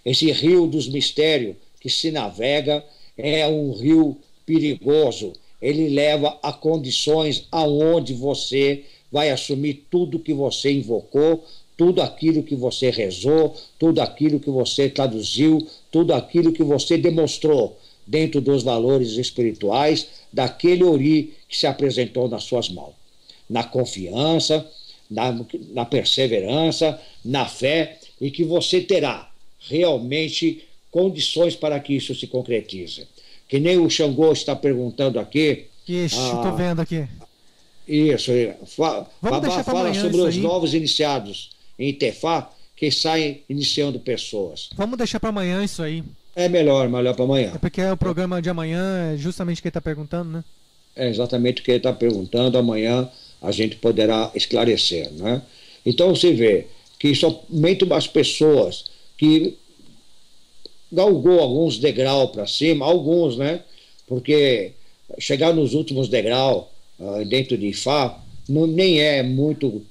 Speaker 5: Esse rio dos mistérios que se navega é um rio perigoso. Ele leva a condições aonde você vai assumir tudo que você invocou, tudo aquilo que você rezou, tudo aquilo que você traduziu, tudo aquilo que você demonstrou dentro dos valores espirituais daquele Ori que se apresentou nas suas mãos. Na confiança, na perseverança, na fé, e que você terá realmente condições para que isso se concretize. Que nem o Xangô está perguntando aqui.
Speaker 4: Isso, estou vendo aqui.
Speaker 5: Isso.
Speaker 4: Vamos
Speaker 5: fala sobre os novos iniciados em Itefá que saem iniciando pessoas.
Speaker 4: Vamos deixar para amanhã isso aí.
Speaker 5: É melhor para amanhã.
Speaker 4: É porque o programa de amanhã é justamente o que ele está perguntando, né?
Speaker 5: É exatamente o que ele está perguntando. Amanhã a gente poderá esclarecer, né? Então você vê que somente as pessoas que galgou alguns degraus para cima, alguns, né? Porque chegar nos últimos degraus dentro de Ifá nem é muito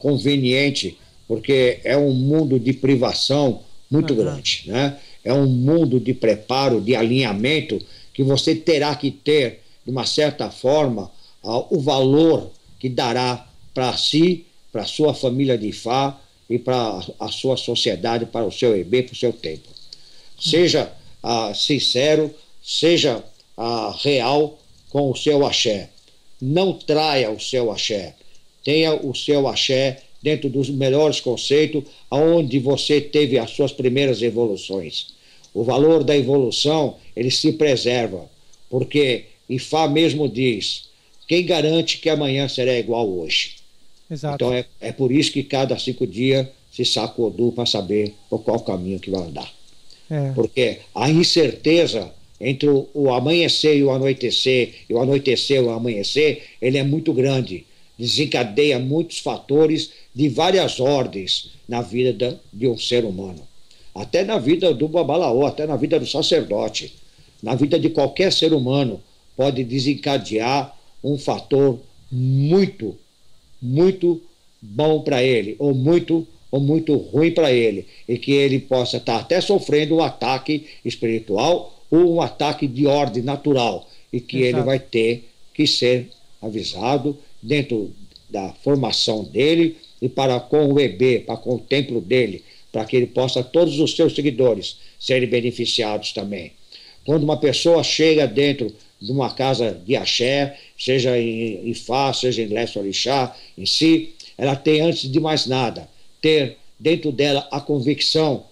Speaker 5: conveniente, porque é um mundo de privação muito grande, né? É um mundo de preparo, de alinhamento, que você terá que ter, de uma certa forma, o valor que dará para si, para a sua família de Ifá e para a sua sociedade, para o seu EB, para o seu templo. Seja sincero, seja real com o seu axé. Não traia o seu axé. Tenha o seu axé dentro dos melhores conceitos, onde você teve as suas primeiras evoluções. O valor da evolução, ele se preserva, porque Ifá mesmo diz, quem garante que amanhã será igual hoje?
Speaker 4: Exato.
Speaker 5: Então é por isso que cada 5 dias se sacodou para saber por qual caminho que vai andar. Porque a incerteza entre o amanhecer e o anoitecer, e o anoitecer e o amanhecer, ele é muito grande, desencadeia muitos fatores de várias ordens na vida de um ser humano. Até na vida do Babalaô, até na vida do sacerdote, na vida de qualquer ser humano, pode desencadear um fator muito, muito bom para ele, ou muito ruim para ele, e que ele possa estar até sofrendo um ataque espiritual ou um ataque de ordem natural, e que ele vai ter que ser avisado dentro da formação dele e para com o EB, para com o templo dele, para que ele possa, todos os seus seguidores, serem beneficiados também. Quando uma pessoa chega dentro de uma casa de axé, seja em Ifá, seja em Leste Orixá, em si, ela tem, antes de mais nada, ter dentro dela a convicção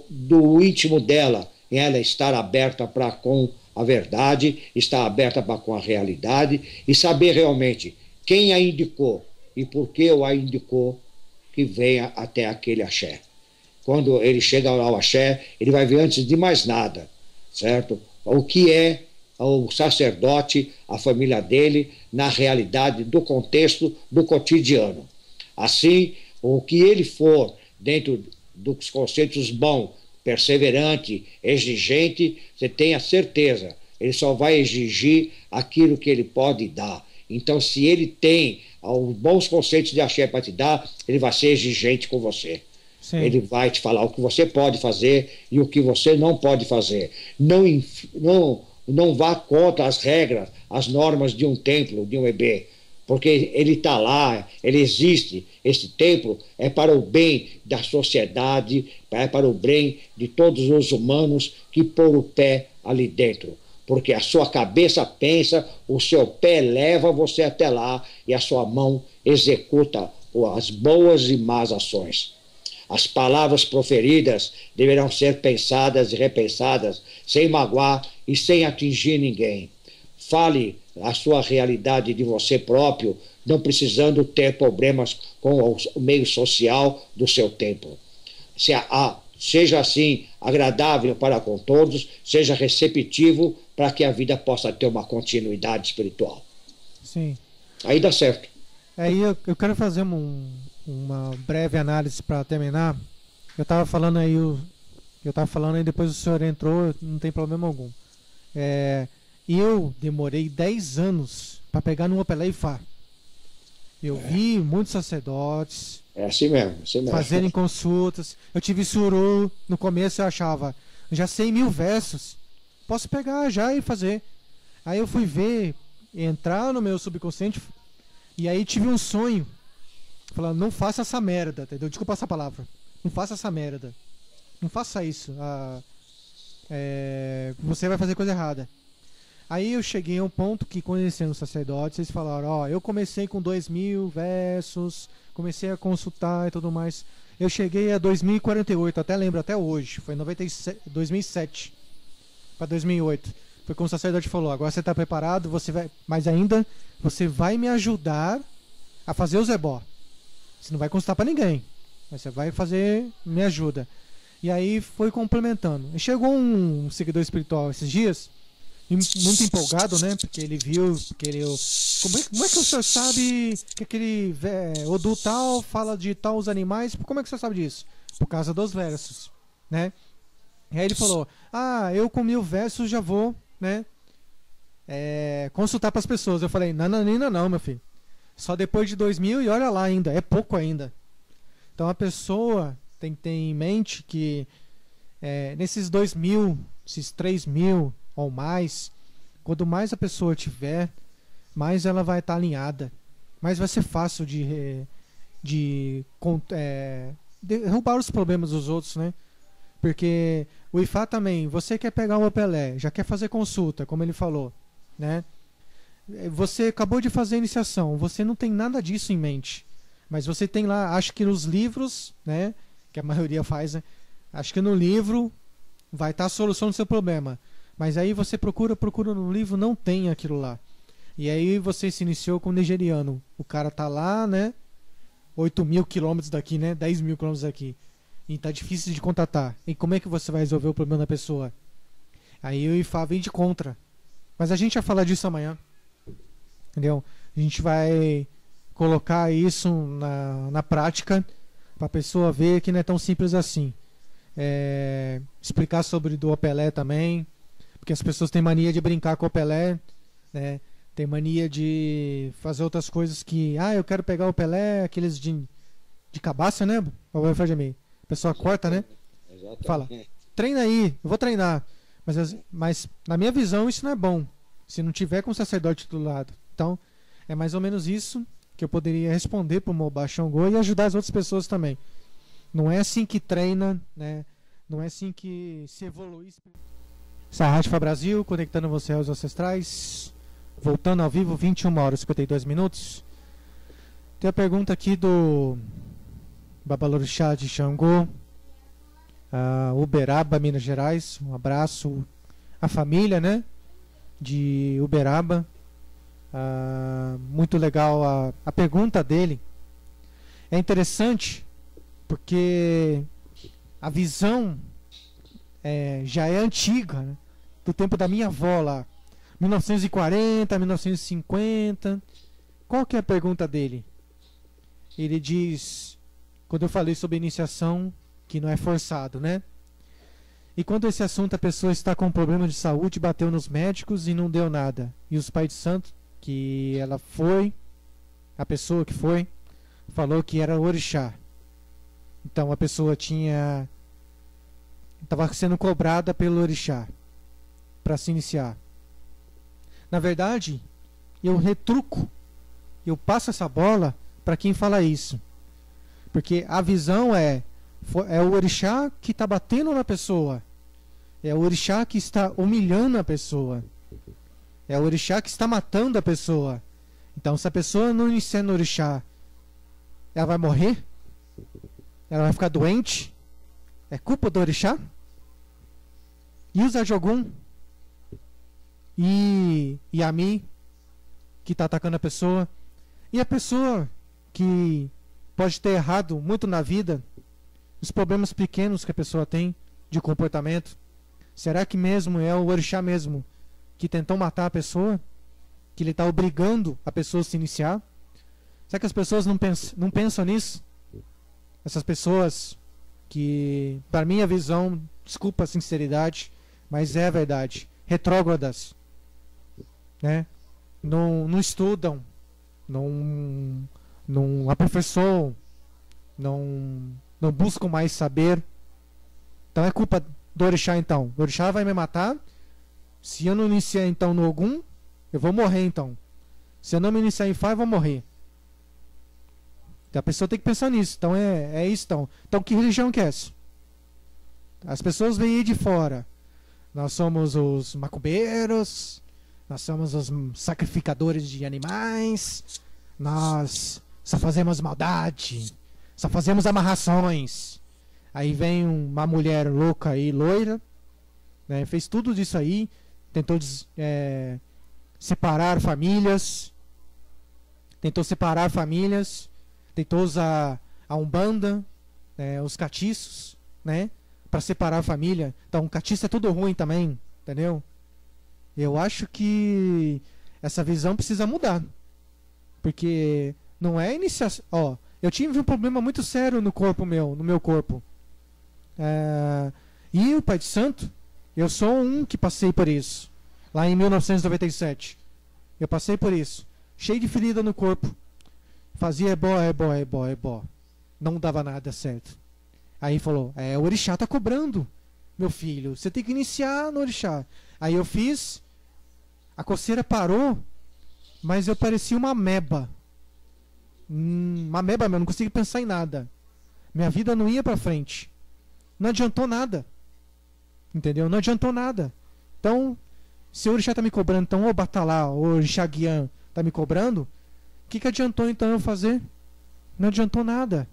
Speaker 5: do íntimo dela, ela estar aberta para com a verdade, estar aberta para com a realidade e saber realmente quem a indicou e por que o a indicou, que venha até aquele axé. Quando ele chega ao axé, ele vai ver antes de mais nada, certo? O que é o sacerdote, a família dele, na realidade do contexto do cotidiano. Assim, o que ele for dentro dos conceitos bons, perseverante, exigente, você tenha certeza, ele só vai exigir aquilo que ele pode dar. Então, se ele tem os bons conceitos de axé para te dar, ele vai ser exigente com você. Sim. Ele vai te falar o que você pode fazer e o que você não pode fazer. Não vá contra as regras, as normas de um templo, de um EB, porque ele está lá, ele existe. Esse templo é para o bem da sociedade, é para o bem de todos os humanos que pôr o pé ali dentro. Porque a sua cabeça pensa, o seu pé leva você até lá e a sua mão executa as boas e más ações. As palavras proferidas deverão ser pensadas e repensadas, sem magoar e sem atingir ninguém. Fale a sua realidade de você próprio, não precisando ter problemas com o meio social do seu tempo. Seja assim agradável para com todos, seja receptivo para que a vida possa ter uma continuidade espiritual.
Speaker 4: Sim.
Speaker 5: Aí dá certo.
Speaker 4: Aí eu quero fazer uma breve análise para terminar. Eu estava falando aí, depois o senhor entrou, não tem problema algum. Eu demorei 10 anos para pegar no Opelé Ifá. Eu vi muitos sacerdotes
Speaker 5: assim mesmo.
Speaker 4: fazerem consultas. Eu tive suru. No começo eu achava, já sei 1000 versos, posso pegar já e fazer. Aí eu fui ver, entrar no meu subconsciente, e aí tive um sonho falando, não faça essa merda, entendeu? Desculpa essa palavra. Não faça essa merda. Não faça isso. Você vai fazer coisa errada. Aí eu cheguei a um ponto que, conhecendo os sacerdotes, eles falaram, eu comecei com 2000 versos, comecei a consultar e tudo mais. Eu cheguei a 2048, até lembro, até hoje. Foi em 2007 para 2008. Foi como o sacerdote falou, agora você está preparado, mas ainda você vai me ajudar a fazer o Zebó. Você não vai consultar para ninguém, mas você vai fazer, me ajuda. E aí foi complementando. E chegou um seguidor espiritual esses dias, muito empolgado, né? Porque ele viu, como é que o senhor sabe que aquele Odu tal fala de tal os animais? Como é que o senhor sabe disso? Por causa dos versos, né? E aí ele falou, eu com 1000 versos já vou, né? Consultar para as pessoas. Eu falei, não, meu filho. Só depois de 2000 e olha lá ainda, é pouco ainda. Então a pessoa tem que ter em mente que nesses 2000, esses 3000 ou mais, quanto mais a pessoa tiver, mais ela vai estar alinhada, mais vai ser fácil de derrubar os problemas dos outros, né? Porque o Ifá também, você quer pegar o Opelé, já quer fazer consulta, como ele falou, né? Você acabou de fazer a iniciação, você não tem nada disso em mente, mas você tem lá, acho que nos livros, né, que a maioria faz, né, acho que no livro vai estar a solução do seu problema, mas aí você procura no livro, não tem aquilo lá. E aí você se iniciou com o nigeriano, o cara tá lá, né, 8.000 quilômetros daqui, né, 10.000 quilômetros daqui, e tá difícil de contatar. E como é que você vai resolver o problema da pessoa? Aí o Ifá vem de contra, mas a gente vai falar disso amanhã. Entendeu? A gente vai colocar isso na prática para a pessoa ver que não é tão simples assim. Explicar sobre do Opelé também, porque as pessoas têm mania de brincar com o Opelé, né? Tem mania de fazer outras coisas que, eu quero pegar o Opelé, aqueles de cabaça, né? A pessoa corta, né?
Speaker 5: Exatamente.
Speaker 4: Fala, treina aí, eu vou treinar. Mas na minha visão isso não é bom, se não tiver com o sacerdote do lado. Então, é mais ou menos isso que eu poderia responder para o Mobá Xangô e ajudar as outras pessoas também. Não é assim que treina, né? Não é assim que se evolui. Essa é a Rádio Fá Brasil, conectando você aos ancestrais. Voltando ao vivo, 21h52. Tem a pergunta aqui do Babalorixá de Xangô. Uberaba, Minas Gerais. Um abraço à família, né, de Uberaba. Muito legal a pergunta dele. É interessante porque a visão já é antiga, né, do tempo da minha avó lá, 1940, 1950. Qual que é a pergunta dele? Ele diz, quando eu falei sobre iniciação, que não é forçado, né? E quando esse assunto a pessoa está com problema de saúde, bateu nos médicos e não deu nada. E os pais de santo, que ela foi, a pessoa que foi, falou que era orixá. Então a pessoa estava sendo cobrada pelo orixá para se iniciar. Na verdade, eu retruco, eu passo essa bola para quem fala isso. Porque a visão é o orixá que está batendo na pessoa. É o orixá que está humilhando a pessoa. É o orixá que está matando a pessoa. Então, se a pessoa não iniciar no orixá, ela vai morrer? Ela vai ficar doente? É culpa do orixá? E os Ajogum? E a mim, que está atacando a pessoa? E a pessoa que pode ter errado muito na vida, os problemas pequenos que a pessoa tem de comportamento, será que mesmo é o orixá mesmo que tentou matar a pessoa? Que ele está obrigando a pessoa a se iniciar? Será que as pessoas não pensam nisso? Essas pessoas que, para minha visão, desculpa a sinceridade, mas é a verdade, retrógradas, né? Não estudam, não aperfeiçoam, não buscam mais saber. Então é culpa do orixá, então. O orixá vai me matar. Se eu não iniciar então no Ogum, eu vou morrer então. Se eu não me iniciar em Fá, eu vou morrer. Então a pessoa tem que pensar nisso. Então é isso então. Então que religião que é essa? As pessoas vêm aí de fora. Nós somos os macumbeiros, nós somos os sacrificadores de animais, nós só fazemos maldade, só fazemos amarrações. Aí vem uma mulher louca aí, loira, né, fez tudo isso aí, tentou separar famílias, tentou usar a Umbanda, os catiços, né, para separar a família. Então, catiço é tudo ruim também, entendeu? Eu acho que essa visão precisa mudar, porque não é iniciação. Ó, eu tive um problema muito sério no meu corpo. E o Pai de Santo, eu sou um que passei por isso. Lá em 1997, eu passei por isso, cheio de ferida no corpo. Fazia ebó. Não dava nada certo. Aí falou, o orixá tá cobrando, meu filho, você tem que iniciar no orixá. Aí eu fiz, a coceira parou, mas eu parecia uma ameba. Uma ameba mesmo, não conseguia pensar em nada. Minha vida não ia pra frente. Não adiantou nada. Entendeu? Não adiantou nada. Então, se o orixá tá me cobrando, então o Batalá, o orixá Guian tá me cobrando, o que adiantou então eu fazer? Não adiantou nada.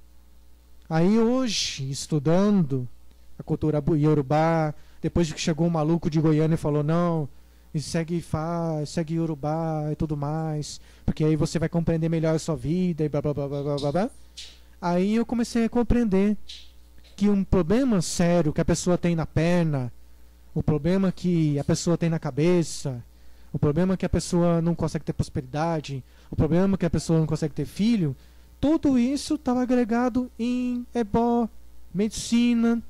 Speaker 4: Aí hoje, estudando a cultura iorubá, depois que chegou um maluco de Goiânia e falou, não, segue Fá, segue Iorubá e tudo mais, porque aí você vai compreender melhor a sua vida e blá blá blá blá blá blá. Aí eu comecei a compreender que um problema sério que a pessoa tem na perna, o problema que a pessoa tem na cabeça, o problema que a pessoa não consegue ter prosperidade, o problema que a pessoa não consegue ter filho, tudo isso estava agregado em ebó, medicina.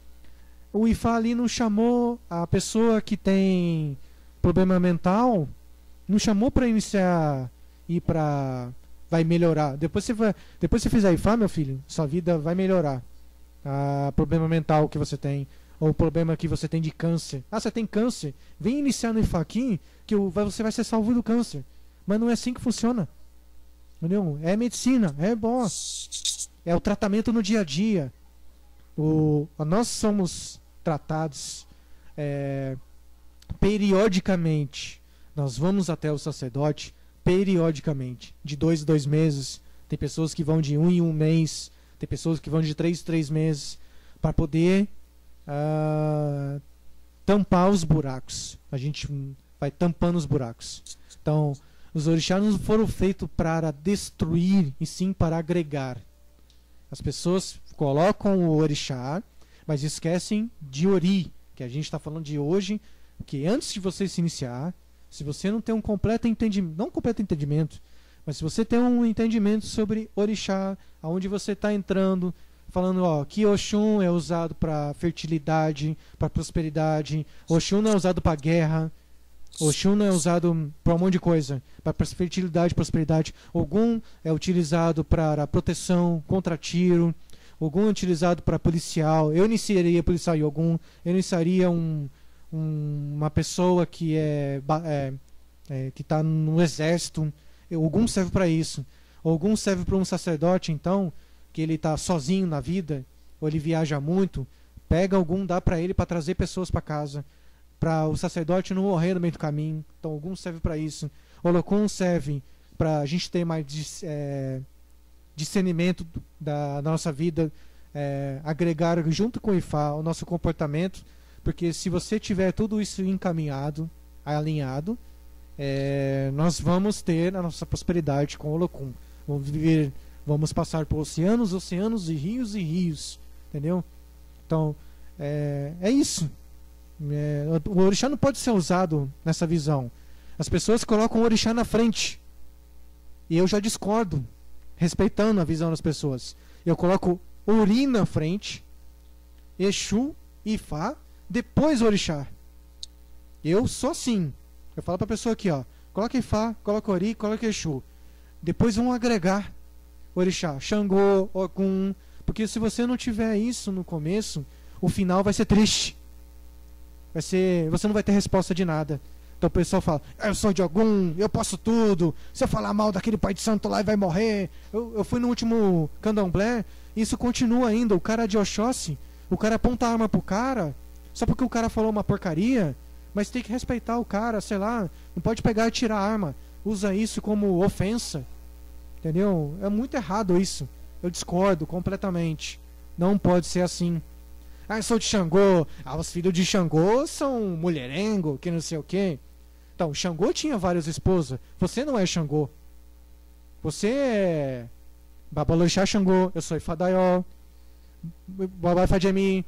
Speaker 4: O Ifá ali não chamou a pessoa que tem problema mental, não chamou para iniciar e para vai melhorar. Depois você fizer Ifá, meu filho, sua vida vai melhorar. Problema mental que você tem, ou problema que você tem de câncer. Você tem câncer? Vem iniciar no Ifá aqui que você vai ser salvo do câncer. Mas não é assim que funciona. Entendeu? É medicina, é bom. É o tratamento no dia a dia. Nós somos tratados periodicamente. Nós vamos até o sacerdote periodicamente, de 2 em 2 meses. Tem pessoas que vão de 1 em 1 mês, tem pessoas que vão de 3 em 3 meses, para poder tampar os buracos. A gente vai tampando os buracos. Então, os orixás não foram feitos para destruir, e sim para agregar. As pessoas colocam o orixá, mas esquecem de ori, que a gente está falando de hoje, que antes de você se iniciar, se você não tem um completo entendimento, não um completo entendimento, mas se você tem um entendimento sobre orixá, aonde você está entrando, falando, ó, que Oxum é usado para fertilidade, para prosperidade, Oxum não é usado para guerra, Oxum não é usado para um monte de coisa, para fertilidade, prosperidade. Ogum é utilizado para proteção contra tiro, Ogum é utilizado para policial. Eu iniciaria policial em Ogum, eu iniciaria uma pessoa que que está no exército. Ogum serve para isso. Ogum serve para um sacerdote, então, que ele está sozinho na vida, ou ele viaja muito, pega Ogum, dá para ele para trazer pessoas para casa, para o sacerdote não morrer no meio do caminho. Então Ogum serve para isso. Olocum serve para a gente ter mais discernimento da nossa vida, agregar junto com o Ifá o nosso comportamento, porque se você tiver tudo isso encaminhado, alinhado, nós vamos ter a nossa prosperidade com o Olocum. Vamos passar por oceanos, oceanos e rios, entendeu? Então, é isso. O orixá não pode ser usado nessa visão. As pessoas colocam o orixá na frente, e eu já discordo, respeitando a visão das pessoas. Eu coloco Ori na frente, Exu, Ifá, depois o orixá. Eu sou assim. Eu falo pra pessoa aqui, ó, coloca Ifá, coloca Ori, coloca Exu. Depois vão agregar orixá, Xangô, Ogum, porque se você não tiver isso no começo, o final vai ser triste. Você não vai ter resposta de nada. Então o pessoal fala, eu sou de Ogum, eu posso tudo, se eu falar mal daquele pai de santo lá, ele vai morrer. Eu fui no último candomblé, isso continua ainda. O cara de Oxóssi, o cara aponta a arma pro cara, só porque o cara falou uma porcaria, mas tem que respeitar o cara, sei lá, não pode pegar e tirar a arma, usa isso como ofensa, entendeu? É muito errado isso, eu discordo completamente, não pode ser assim. Eu sou de Xangô, os filhos de Xangô são mulherengo, que não sei o que. Então, Xangô tinha várias esposas, você não é Xangô, você é Babalorixá Xangô, eu sou Ifadaió, Babai Fadiemi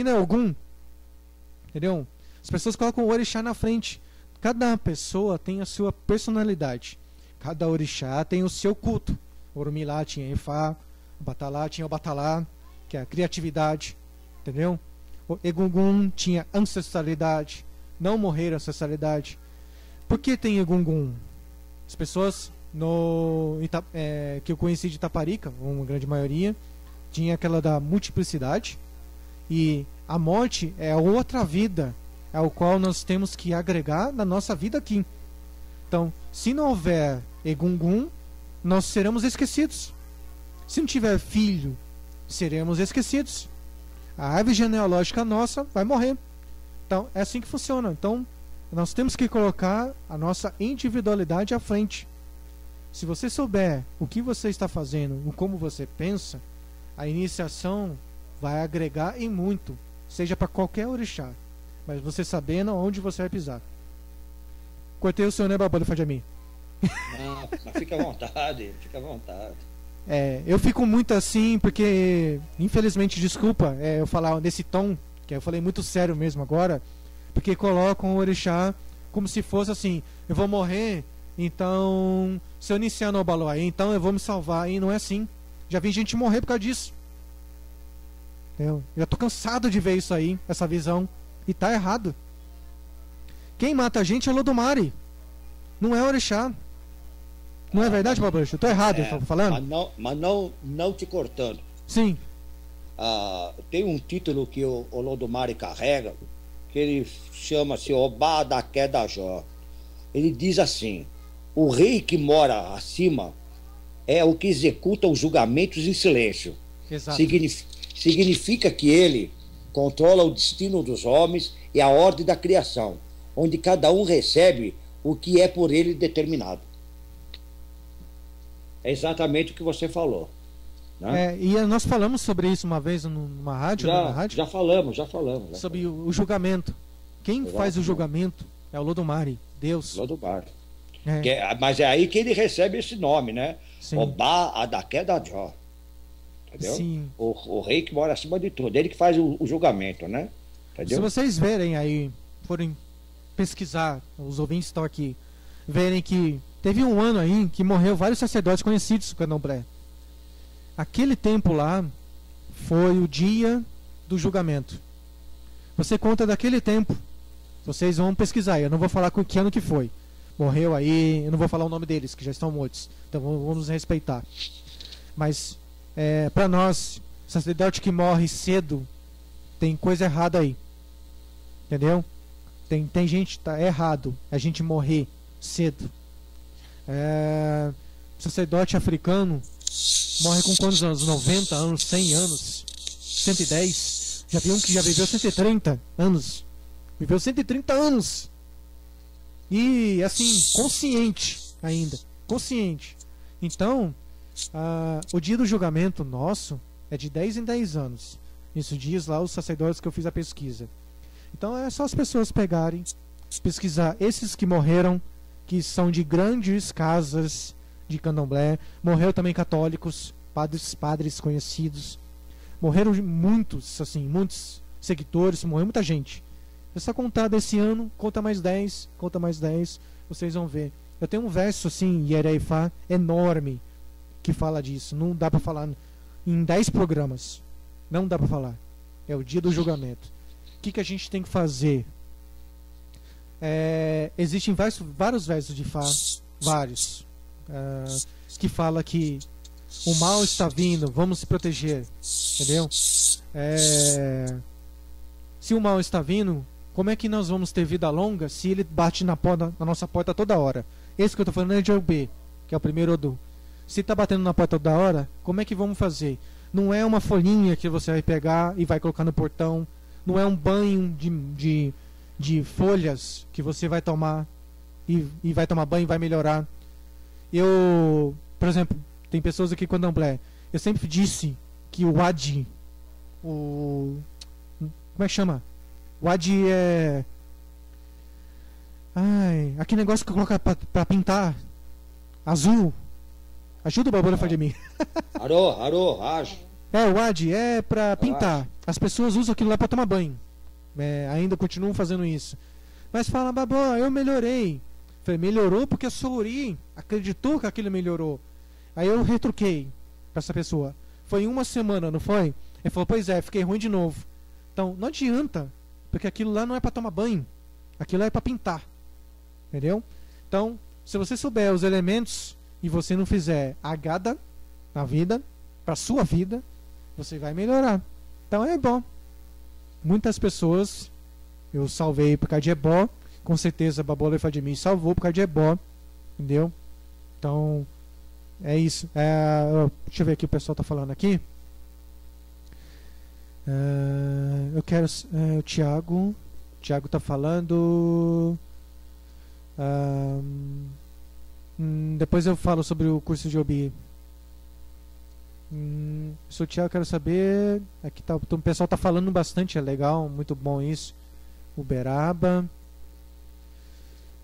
Speaker 4: não é Ogum, entendeu? As pessoas colocam o orixá na frente. Cada pessoa tem a sua personalidade, cada orixá tem o seu culto. Orumilá tinha Ifá, o Batalá tinha o Batalá, que é a criatividade, entendeu? O Egungun tinha ancestralidade, não morrer ancestralidade. Por que tem Egungun? As pessoas que eu conheci de Itaparica, uma grande maioria, tinha aquela da multiplicidade, e a morte é outra vida, é o qual nós temos que agregar na nossa vida aqui. Então, se não houver Egungun, nós seremos esquecidos. Se não tiver filho, seremos esquecidos. A árvore genealógica nossa vai morrer. Então, é assim que funciona. Então, nós temos que colocar a nossa individualidade à frente. Se você souber o que você está fazendo, o como você pensa, a iniciação vai agregar em muito, seja para qualquer orixá, mas você sabendo onde você vai pisar. Cortei o seu, né, Babalo Fadiemi?
Speaker 5: Não, mas fica à vontade, fica à vontade.
Speaker 4: Eu fico muito assim, porque, infelizmente, desculpa eu falar nesse tom, que eu falei muito sério mesmo agora, porque colocam o orixá como se fosse assim, eu vou morrer, então, se eu iniciar no Obaloá, então eu vou me salvar, e não é assim. Já vi gente morrer por causa disso. Eu já tô cansado de ver isso aí, essa visão, e tá errado. Quem mata a gente é o Lodumare, não é o orixá. Não é verdade, Babruxo? Eu tô errado, eu tô falando?
Speaker 5: Mas não te cortando.
Speaker 4: Sim.
Speaker 5: Tem um título que o Lodumare carrega, que ele chama-se Obá da Queda Jó. Ele diz assim: o rei que mora acima é o que executa os julgamentos em silêncio.
Speaker 4: Exato.
Speaker 5: Significa que ele controla o destino dos homens e a ordem da criação, onde cada um recebe o que é por ele determinado. É exatamente o que você falou. né?
Speaker 4: E nós falamos sobre isso uma vez numa rádio, né, na rádio?
Speaker 5: Já falamos.
Speaker 4: Sobre o julgamento. Quem
Speaker 5: Exato.
Speaker 4: faz o julgamento é o Lodumare, Deus.
Speaker 5: Lodumare.
Speaker 4: É,
Speaker 5: Mas é aí que ele recebe esse nome, né?
Speaker 4: sim,
Speaker 5: Obá Adakedajó. Entendeu?
Speaker 4: sim.
Speaker 5: O rei que mora acima de tudo. Ele que faz o julgamento, né?
Speaker 4: Se
Speaker 5: Entendeu?
Speaker 4: vocês verem aí, forem pesquisar, os ouvintes estão aqui, verem que teve um ano aí que morreu vários sacerdotes conhecidos do Candomblé. Aquele tempo lá foi o dia do julgamento. Você conta daquele tempo, vocês vão pesquisar, eu não vou falar que ano que foi. Morreu aí, eu não vou falar o nome deles, que já estão mortos, então vamos respeitar. Mas, para nós, sacerdote que morre cedo, tem coisa errada aí. Entendeu? Tem gente, tá errado a gente morrer cedo. Sacerdote africano morre com quantos anos? 90 anos, 100 anos, 110. Já vi um que já viveu 130 anos. Viveu 130 anos. E assim, consciente ainda. Consciente. Então, o dia do julgamento nosso é de 10 em 10 anos. Isso diz lá os sacerdotes que eu fiz a pesquisa. Então é só as pessoas pegarem, pesquisar esses que morreram, que são de grandes casas de candomblé. Morreram também católicos, padres conhecidos. Morreram muitos, assim, muitos seguidores, morreu muita gente. É só contar desse ano, conta mais 10, vocês vão ver. Eu tenho um verso assim, Yereifá, enorme, que fala disso. Não dá para falar em 10 programas. Não dá para falar. É o dia do julgamento. O que a gente tem que fazer? Existem vários versos de Fá, vários, que fala que o mal está vindo, vamos se proteger. Entendeu? Se o mal está vindo, como é que nós vamos ter vida longa se ele bate na nossa porta toda hora? Esse que eu estou falando é de Obê, que é o primeiro Odu. Se está batendo na porta toda hora, como é que vamos fazer? Não é uma folhinha que você vai pegar e vai colocar no portão. Não é um banho de folhas que você vai tomar e vai tomar banho e vai melhorar. Por exemplo, tem pessoas aqui com candomblé. Eu sempre disse que o Wadi, como é que chama? O Wadi é... aquele negócio que coloca pra pintar azul. Ajuda o Babola Fademi.
Speaker 5: Raj.
Speaker 4: O Wadi é pra pintar. As pessoas usam aquilo lá pra tomar banho. Ainda continuam fazendo isso. Mas fala, Babó, eu melhorei. Falei, melhorou porque a Souri acreditou que aquilo melhorou. Aí eu retruquei pra essa pessoa. Foi uma semana, não foi? Ele falou, pois é, fiquei ruim de novo. Então, não adianta, porque aquilo lá não é pra tomar banho. Aquilo lá é pra pintar. Entendeu? Então, se você souber os elementos e você não fizer agada na vida, pra sua vida, você vai melhorar. Então é bom. Muitas pessoas eu salvei por causa de ebó. Com certeza a Babola Fadimi salvou por causa de ebó. Entendeu? Então é isso. Deixa eu ver aqui o pessoal tá falando aqui. Eu quero. O Thiago tá falando. Depois eu falo sobre o curso de Obi. Sou o Thiago, quero saber. Aqui tá, o pessoal tá falando bastante, é legal, muito bom isso. Uberaba.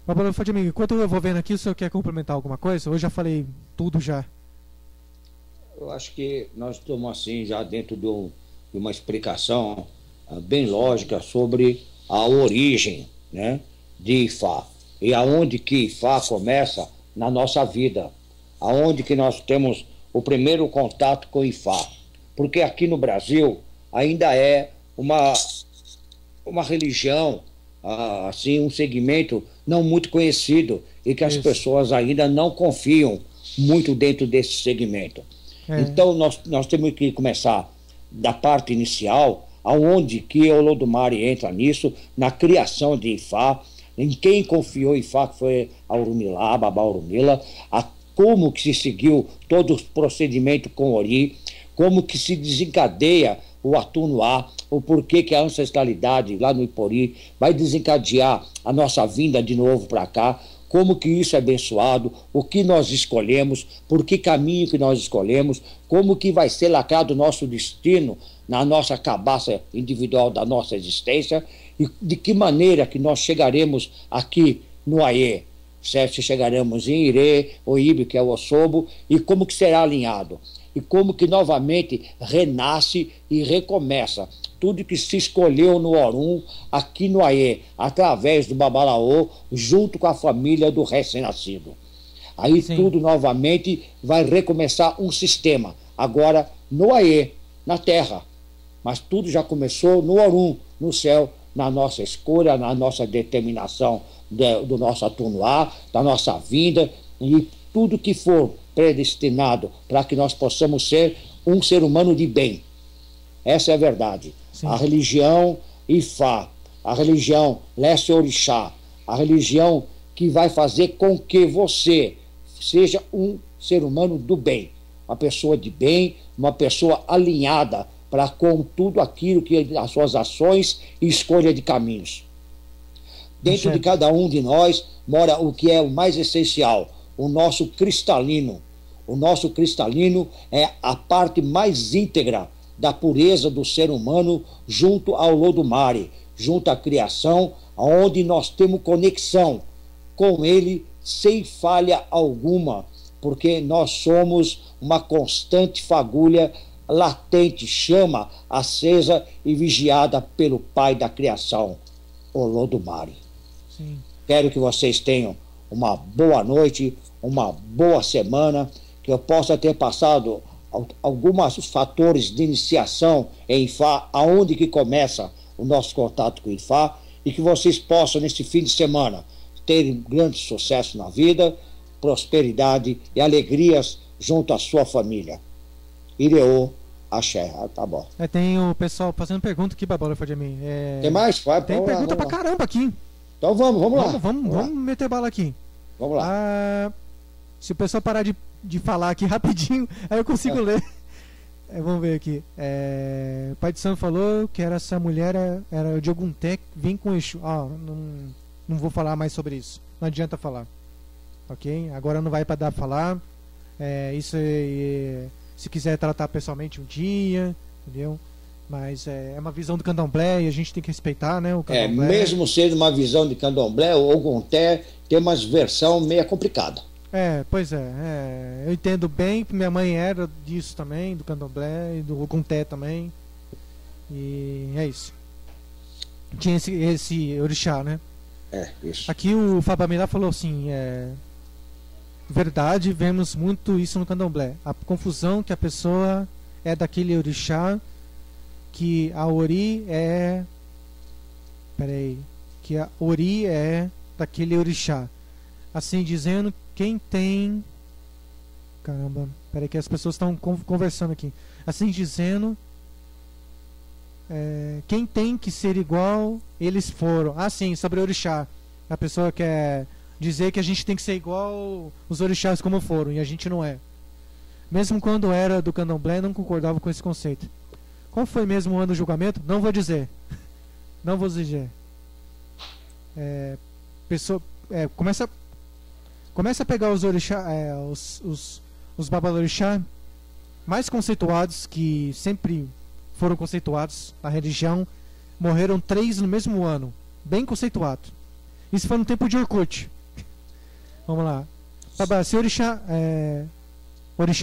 Speaker 4: Mas, Fadimi, enquanto eu vou vendo aqui, o senhor quer complementar alguma coisa? Eu já falei tudo já.
Speaker 5: Eu acho que nós estamos assim, já dentro de uma explicação bem lógica sobre a origem, né, de Ifá. E aonde que Ifá começa na nossa vida. Aonde que nós temos o primeiro contato com Ifá. Porque aqui no Brasil ainda é uma religião, assim, um segmento não muito conhecido e que as pessoas ainda não confiam muito dentro desse segmento. Então nós temos que começar da parte inicial, aonde que o Olodumare entra nisso, na criação de Ifá, em quem confiou em Ifá, que foi a Urumilá, a Babá Urumila, como que se seguiu todo o procedimento com Ori, como que se desencadeia o Atunuá, o porquê que a ancestralidade lá no Ipori vai desencadear a nossa vinda de novo para cá, como que isso é abençoado, o que nós escolhemos, por que caminho que nós escolhemos, como que vai ser lacrado o nosso destino na nossa cabaça individual da nossa existência e de que maneira que nós chegaremos aqui no Aie, certo? Se chegaremos em Irê, ou Ibe, que é o Osobo, e como que será alinhado, e como que novamente renasce e recomeça tudo que se escolheu no Orum, aqui no Aie, através do Babalaô, junto com a família do recém-nascido. Aí sim, tudo novamente vai recomeçar um sistema, agora no Aie, na terra, mas tudo já começou no Orum, no céu, na nossa escolha, na nossa determinação do nosso atuar, da nossa vinda, e tudo que for predestinado para que nós possamos ser um ser humano de bem. Essa é a verdade. Sim. A religião Ifá, a religião Leste Orixá, a religião que vai fazer com que você seja um ser humano do bem, uma pessoa de bem, uma pessoa alinhada para com tudo aquilo que as suas ações e escolha de caminhos. Dentro de cada um de nós mora o que é o mais essencial, o nosso cristalino. O nosso cristalino é a parte mais íntegra da pureza do ser humano junto ao Lodumare, junto à criação, onde nós temos conexão com ele sem falha alguma, porque nós somos uma constante fagulha latente, chama acesa e vigiada pelo Pai da criação, o Lodumare. Sim. Quero que vocês tenham uma boa noite, uma boa semana, que eu possa ter passado alguns fatores de iniciação em Ifá, aonde que começa o nosso contato com Ifá, e que vocês possam, nesse fim de semana, terem grande sucesso na vida, prosperidade e alegrias junto à sua família. Ireô, axé. Tá bom.
Speaker 4: Tem o pessoal fazendo pergunta aqui, Babola Fadjemi.
Speaker 5: Tem mais? Vai,
Speaker 4: tem pergunta pra caramba aqui.
Speaker 5: Então vamos lá.
Speaker 4: Vamos meter bala aqui.
Speaker 5: Vamos lá.
Speaker 4: Se o pessoal parar de falar aqui rapidinho, aí eu consigo ler. Vamos ver aqui. O pai de santo falou que essa mulher era de algum tempo, vem com Exu. Não vou falar mais sobre isso. Não adianta falar. Ok? Agora não vai para dar falar. Isso se quiser tratar pessoalmente um dia, entendeu? Mas é uma visão do candomblé e a gente tem que respeitar, né? O candomblé.
Speaker 5: Mesmo sendo uma visão de candomblé, o Ogunté tem umas versão meio complicada.
Speaker 4: Pois é. Eu entendo bem, minha mãe era disso também, do candomblé e do Ogunté também. E é isso. Tinha esse orixá, né?
Speaker 5: Isso.
Speaker 4: Aqui o Fabamilá falou assim, verdade, vemos muito isso no candomblé. A confusão que a pessoa é daquele orixá, que a Ori é... Que a Ori é daquele orixá. Assim dizendo, quem tem... Caramba, que as pessoas estão conversando aqui. Assim dizendo, quem tem que ser igual, eles foram. Sim, sobre orixá. A pessoa quer dizer que a gente tem que ser igual os orixás como foram, e a gente não é. Mesmo quando era do candomblé, não concordava com esse conceito. Qual foi mesmo o ano do julgamento? Não vou dizer. Não vou dizer. Começa a pegar os orixá, os babalorixá mais conceituados, que sempre foram conceituados na religião. Morreram 3 no mesmo ano. Bem conceituado. Isso foi no tempo de Orkut. Vamos lá. Se o orixá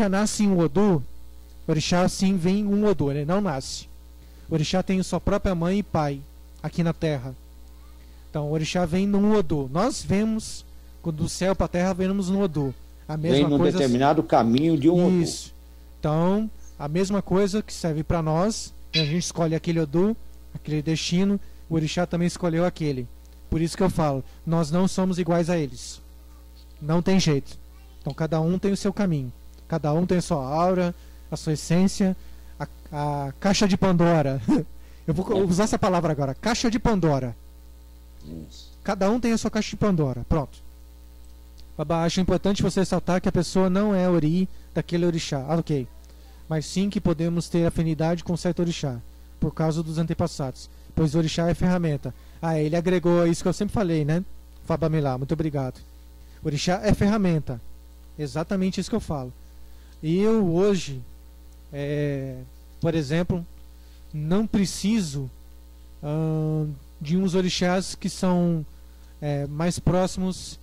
Speaker 4: nasce em um Odu, o orixá sim vem em um Odu, ele não nasce. O orixá tem sua própria mãe e pai aqui na terra. Então o orixá vem num Odu. Nós vemos, do céu para a terra, vemos no Odu. A mesma
Speaker 5: vem num
Speaker 4: coisa,
Speaker 5: determinado caminho de um
Speaker 4: isso. Odu. Então, a mesma coisa que serve para nós, a gente escolhe aquele Odu, aquele destino, o orixá também escolheu aquele. Por isso que eu falo, nós não somos iguais a eles. Não tem jeito. Então cada um tem o seu caminho. Cada um tem a sua aura, a sua essência, a caixa de Pandora. Eu vou usar essa palavra agora, caixa de Pandora. Cada um tem a sua caixa de Pandora. Pronto. Babá, acho importante você ressaltar que a pessoa não é ori daquele orixá. Ok. Mas sim que podemos ter afinidade com certo orixá, por causa dos antepassados. Pois o orixá é ferramenta. Ele agregou isso que eu sempre falei, né? Fabamilá, muito obrigado. Orixá é ferramenta. Exatamente isso que eu falo. E eu hoje, por exemplo, não preciso de uns orixás que são mais próximos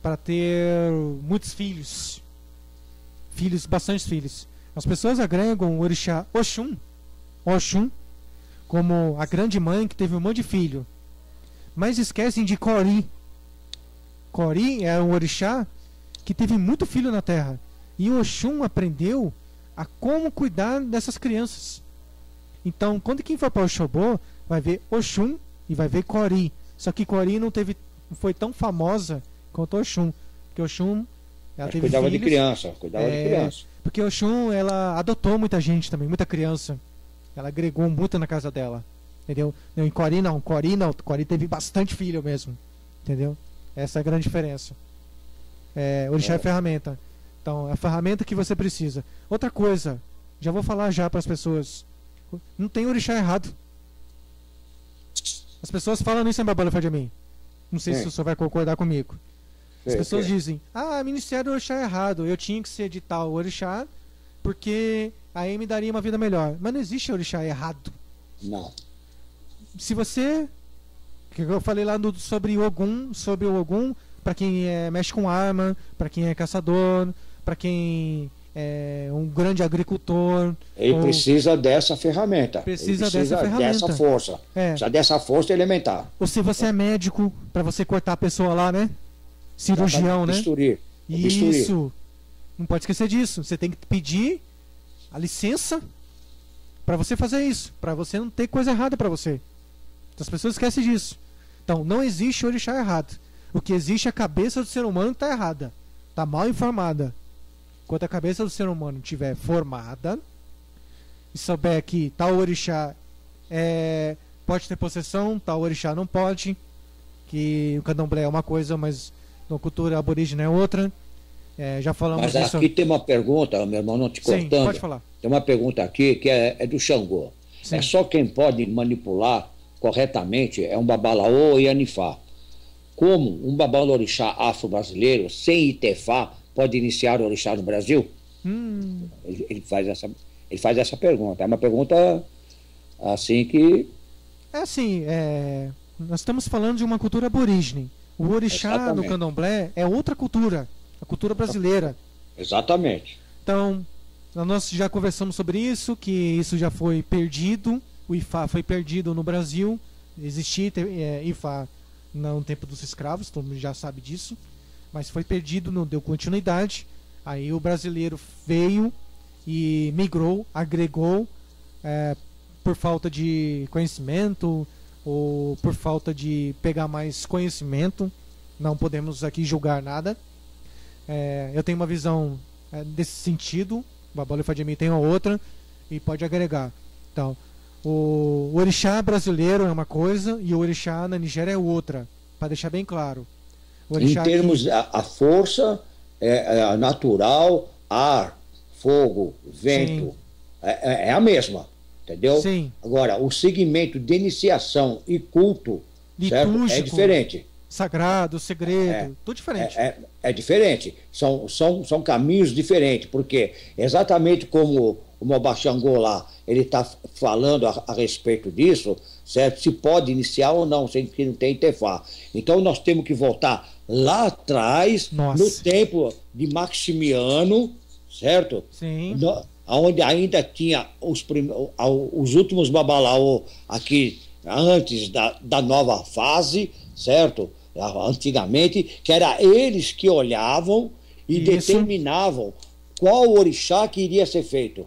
Speaker 4: para ter muitos filhos. Bastantes filhos. As pessoas agregam o orixá Oxum, como a grande mãe que teve um monte de filho. Mas esquecem de Cori. Cori é um orixá que teve muito filho na terra. E Oxum aprendeu a como cuidar dessas crianças. Então, quando quem for para o Oxobô, vai ver Oxum e vai ver Cori. Só que Cori não foi tão famosa quanto Oxum. Porque Oxum, ela teve
Speaker 5: cuidava
Speaker 4: filhos,
Speaker 5: de criança,
Speaker 4: Porque Oxum, ela adotou muita gente também, muita criança. Ela agregou muito na casa dela. Entendeu? Em Cori não. Cori teve bastante filho mesmo. Entendeu? Essa é a grande diferença. Orixá é ferramenta. Então, é a ferramenta que você precisa. Outra coisa, já vou falar já para as pessoas. Não tem orixá errado. As pessoas falam isso em Babala Fadjami. Não sei se o senhor vai concordar comigo. As pessoas dizem, ministério do orixá é errado. Eu tinha que ser de tal orixá, porque aí me daria uma vida melhor. Mas não existe orixá errado.
Speaker 5: Não.
Speaker 4: Se você... que eu falei lá sobre o Ogum, para quem mexe com arma, para quem é caçador, para quem é um grande agricultor.
Speaker 5: Ele precisa dessa ferramenta.
Speaker 4: Precisa dessa
Speaker 5: força. Precisa dessa força elementar.
Speaker 4: Ou se você é médico, para você cortar a pessoa lá, né? Cirurgião, né?
Speaker 5: Bisturir.
Speaker 4: Isso. Não pode esquecer disso. Você tem que pedir a licença para você fazer isso, para você não ter coisa errada para você. As pessoas esquecem disso. Então, não existe orixá errado. O que existe é a cabeça do ser humano que está errada. Está mal informada. Enquanto a cabeça do ser humano estiver formada e souber que tal orixá pode ter possessão, tal orixá não pode, que o candomblé é uma coisa, mas na cultura aborígene é outra. Já falamos
Speaker 5: mas
Speaker 4: disso.
Speaker 5: Aqui tem uma pergunta, meu irmão, não te cortando.
Speaker 4: Sim, pode falar.
Speaker 5: Tem uma pergunta aqui que é do Xangô.
Speaker 4: Sim.
Speaker 5: É só quem pode manipular corretamente é um babalaô e anifá. Como um babalorixá afro-brasileiro, sem Itefá, pode iniciar o orixá no Brasil? Ele faz essa pergunta. É uma pergunta assim que...
Speaker 4: nós estamos falando de uma cultura aborígene. O orixá no candomblé é outra cultura, a cultura brasileira.
Speaker 5: Exatamente.
Speaker 4: Então, nós já conversamos sobre isso, que isso já foi perdido. O Ifá foi perdido no Brasil. Existia Ifá no tempo dos escravos, todo mundo já sabe disso. Mas foi perdido, não deu continuidade. Aí o brasileiro veio e migrou, agregou, por falta de conhecimento ou por falta de pegar mais conhecimento. Não podemos aqui julgar nada. Eu tenho uma visão desse sentido. O Babala Fadjami tem uma outra e pode agregar. Então, o orixá brasileiro é uma coisa e o orixá na Nigéria é outra, para deixar bem claro.
Speaker 5: Em termos a força natural, ar, fogo, vento, é a mesma, entendeu?
Speaker 4: Sim.
Speaker 5: Agora, o segmento de iniciação e culto, certo? É diferente.
Speaker 4: Sagrado, segredo, tudo diferente.
Speaker 5: É diferente. São caminhos diferentes, porque exatamente como o Mobá Xangô lá, ele está falando a respeito disso, certo? Se pode iniciar ou não, sem que não tem Itefá. Então nós temos que voltar lá atrás, no tempo de Maximiano, certo?
Speaker 4: Sim.
Speaker 5: Onde ainda tinha os últimos babalaô aqui, antes da nova fase, certo? Antigamente, que era eles que olhavam e determinavam qual orixá que iria ser feito.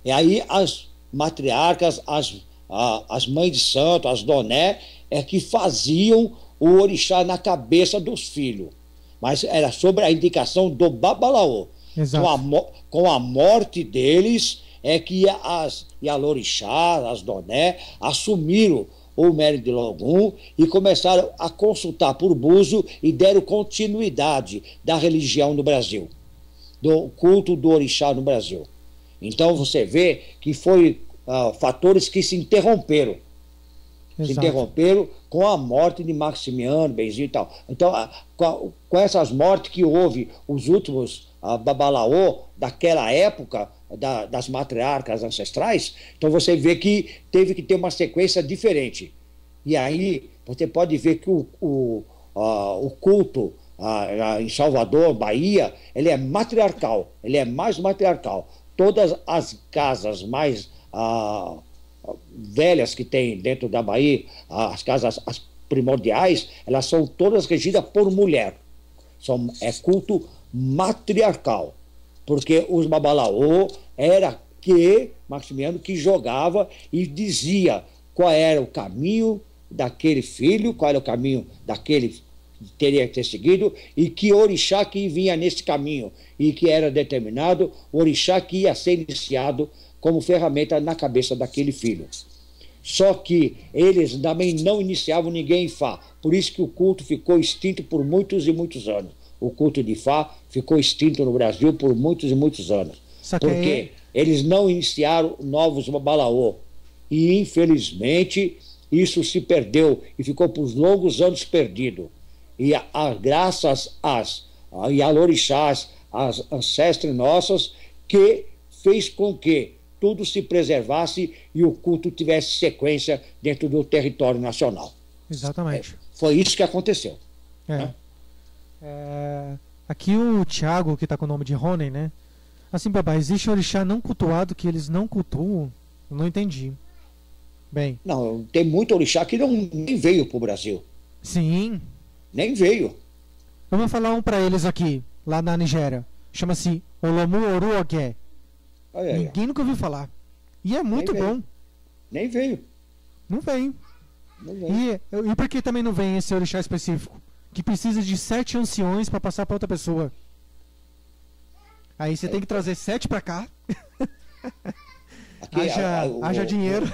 Speaker 5: E aí as matriarcas, as mães de santo, as doné, que faziam o orixá na cabeça dos filhos. Mas era sobre a indicação do babalaô. Com a morte deles, que as Yalorixás, as doné, assumiram o Mérito de Logum e começaram a consultar por buzo e deram continuidade da religião no Brasil, do culto do orixá no Brasil. Então você vê que foi fatores que se interromperam. Se
Speaker 4: Exato.
Speaker 5: interromperam com a morte de Maximiano, Benzinho e tal. Então, com essas mortes que houve, os últimos babalaô daquela época, das matriarcas ancestrais, então você vê que teve que ter uma sequência diferente. E aí você pode ver que o culto em Salvador, Bahia, ele é matriarcal, ele é mais matriarcal. Todas as casas mais velhas que tem dentro da Bahia, as casas as primordiais, elas são todas regidas por mulher. É culto matriarcal, porque os babalaô era que Maximiano que jogava e dizia qual era o caminho daquele filho, qual era o caminho daquele que teria que ter seguido, e que orixá que vinha nesse caminho, e que era determinado, o orixá que ia ser iniciado como ferramenta na cabeça daquele filho. Só que eles também não iniciavam ninguém em Fá, por isso que o culto ficou extinto por muitos e muitos anos. O culto de Fá ficou extinto no Brasil por muitos e muitos anos. Porque eles não iniciaram novos babalaô. E, infelizmente, isso se perdeu e ficou por longos anos perdido. E graças às orixás, às ancestrais nossas, que fez com que tudo se preservasse e o culto tivesse sequência dentro do território nacional.
Speaker 4: Exatamente.
Speaker 5: Foi isso que aconteceu. Né?
Speaker 4: Aqui o Thiago, que está com o nome de Ronen, né? Assim, babá, existe orixá não cultuado que eles não cultuam? Eu não entendi. Bem.
Speaker 5: Não, tem muito orixá que nem veio para o Brasil.
Speaker 4: Sim.
Speaker 5: Nem veio.
Speaker 4: Eu vou falar um para eles aqui, lá na Nigéria. Chama-se Olomu Oru Ogé. Ninguém nunca ouviu falar. E é muito bom.
Speaker 5: Nem veio.
Speaker 4: Não vem. E por que também não vem esse orixá específico? Que precisa de 7 anciões para passar para outra pessoa. Aí você tem que trazer 7 para cá.
Speaker 5: Aqui,
Speaker 4: haja dinheiro.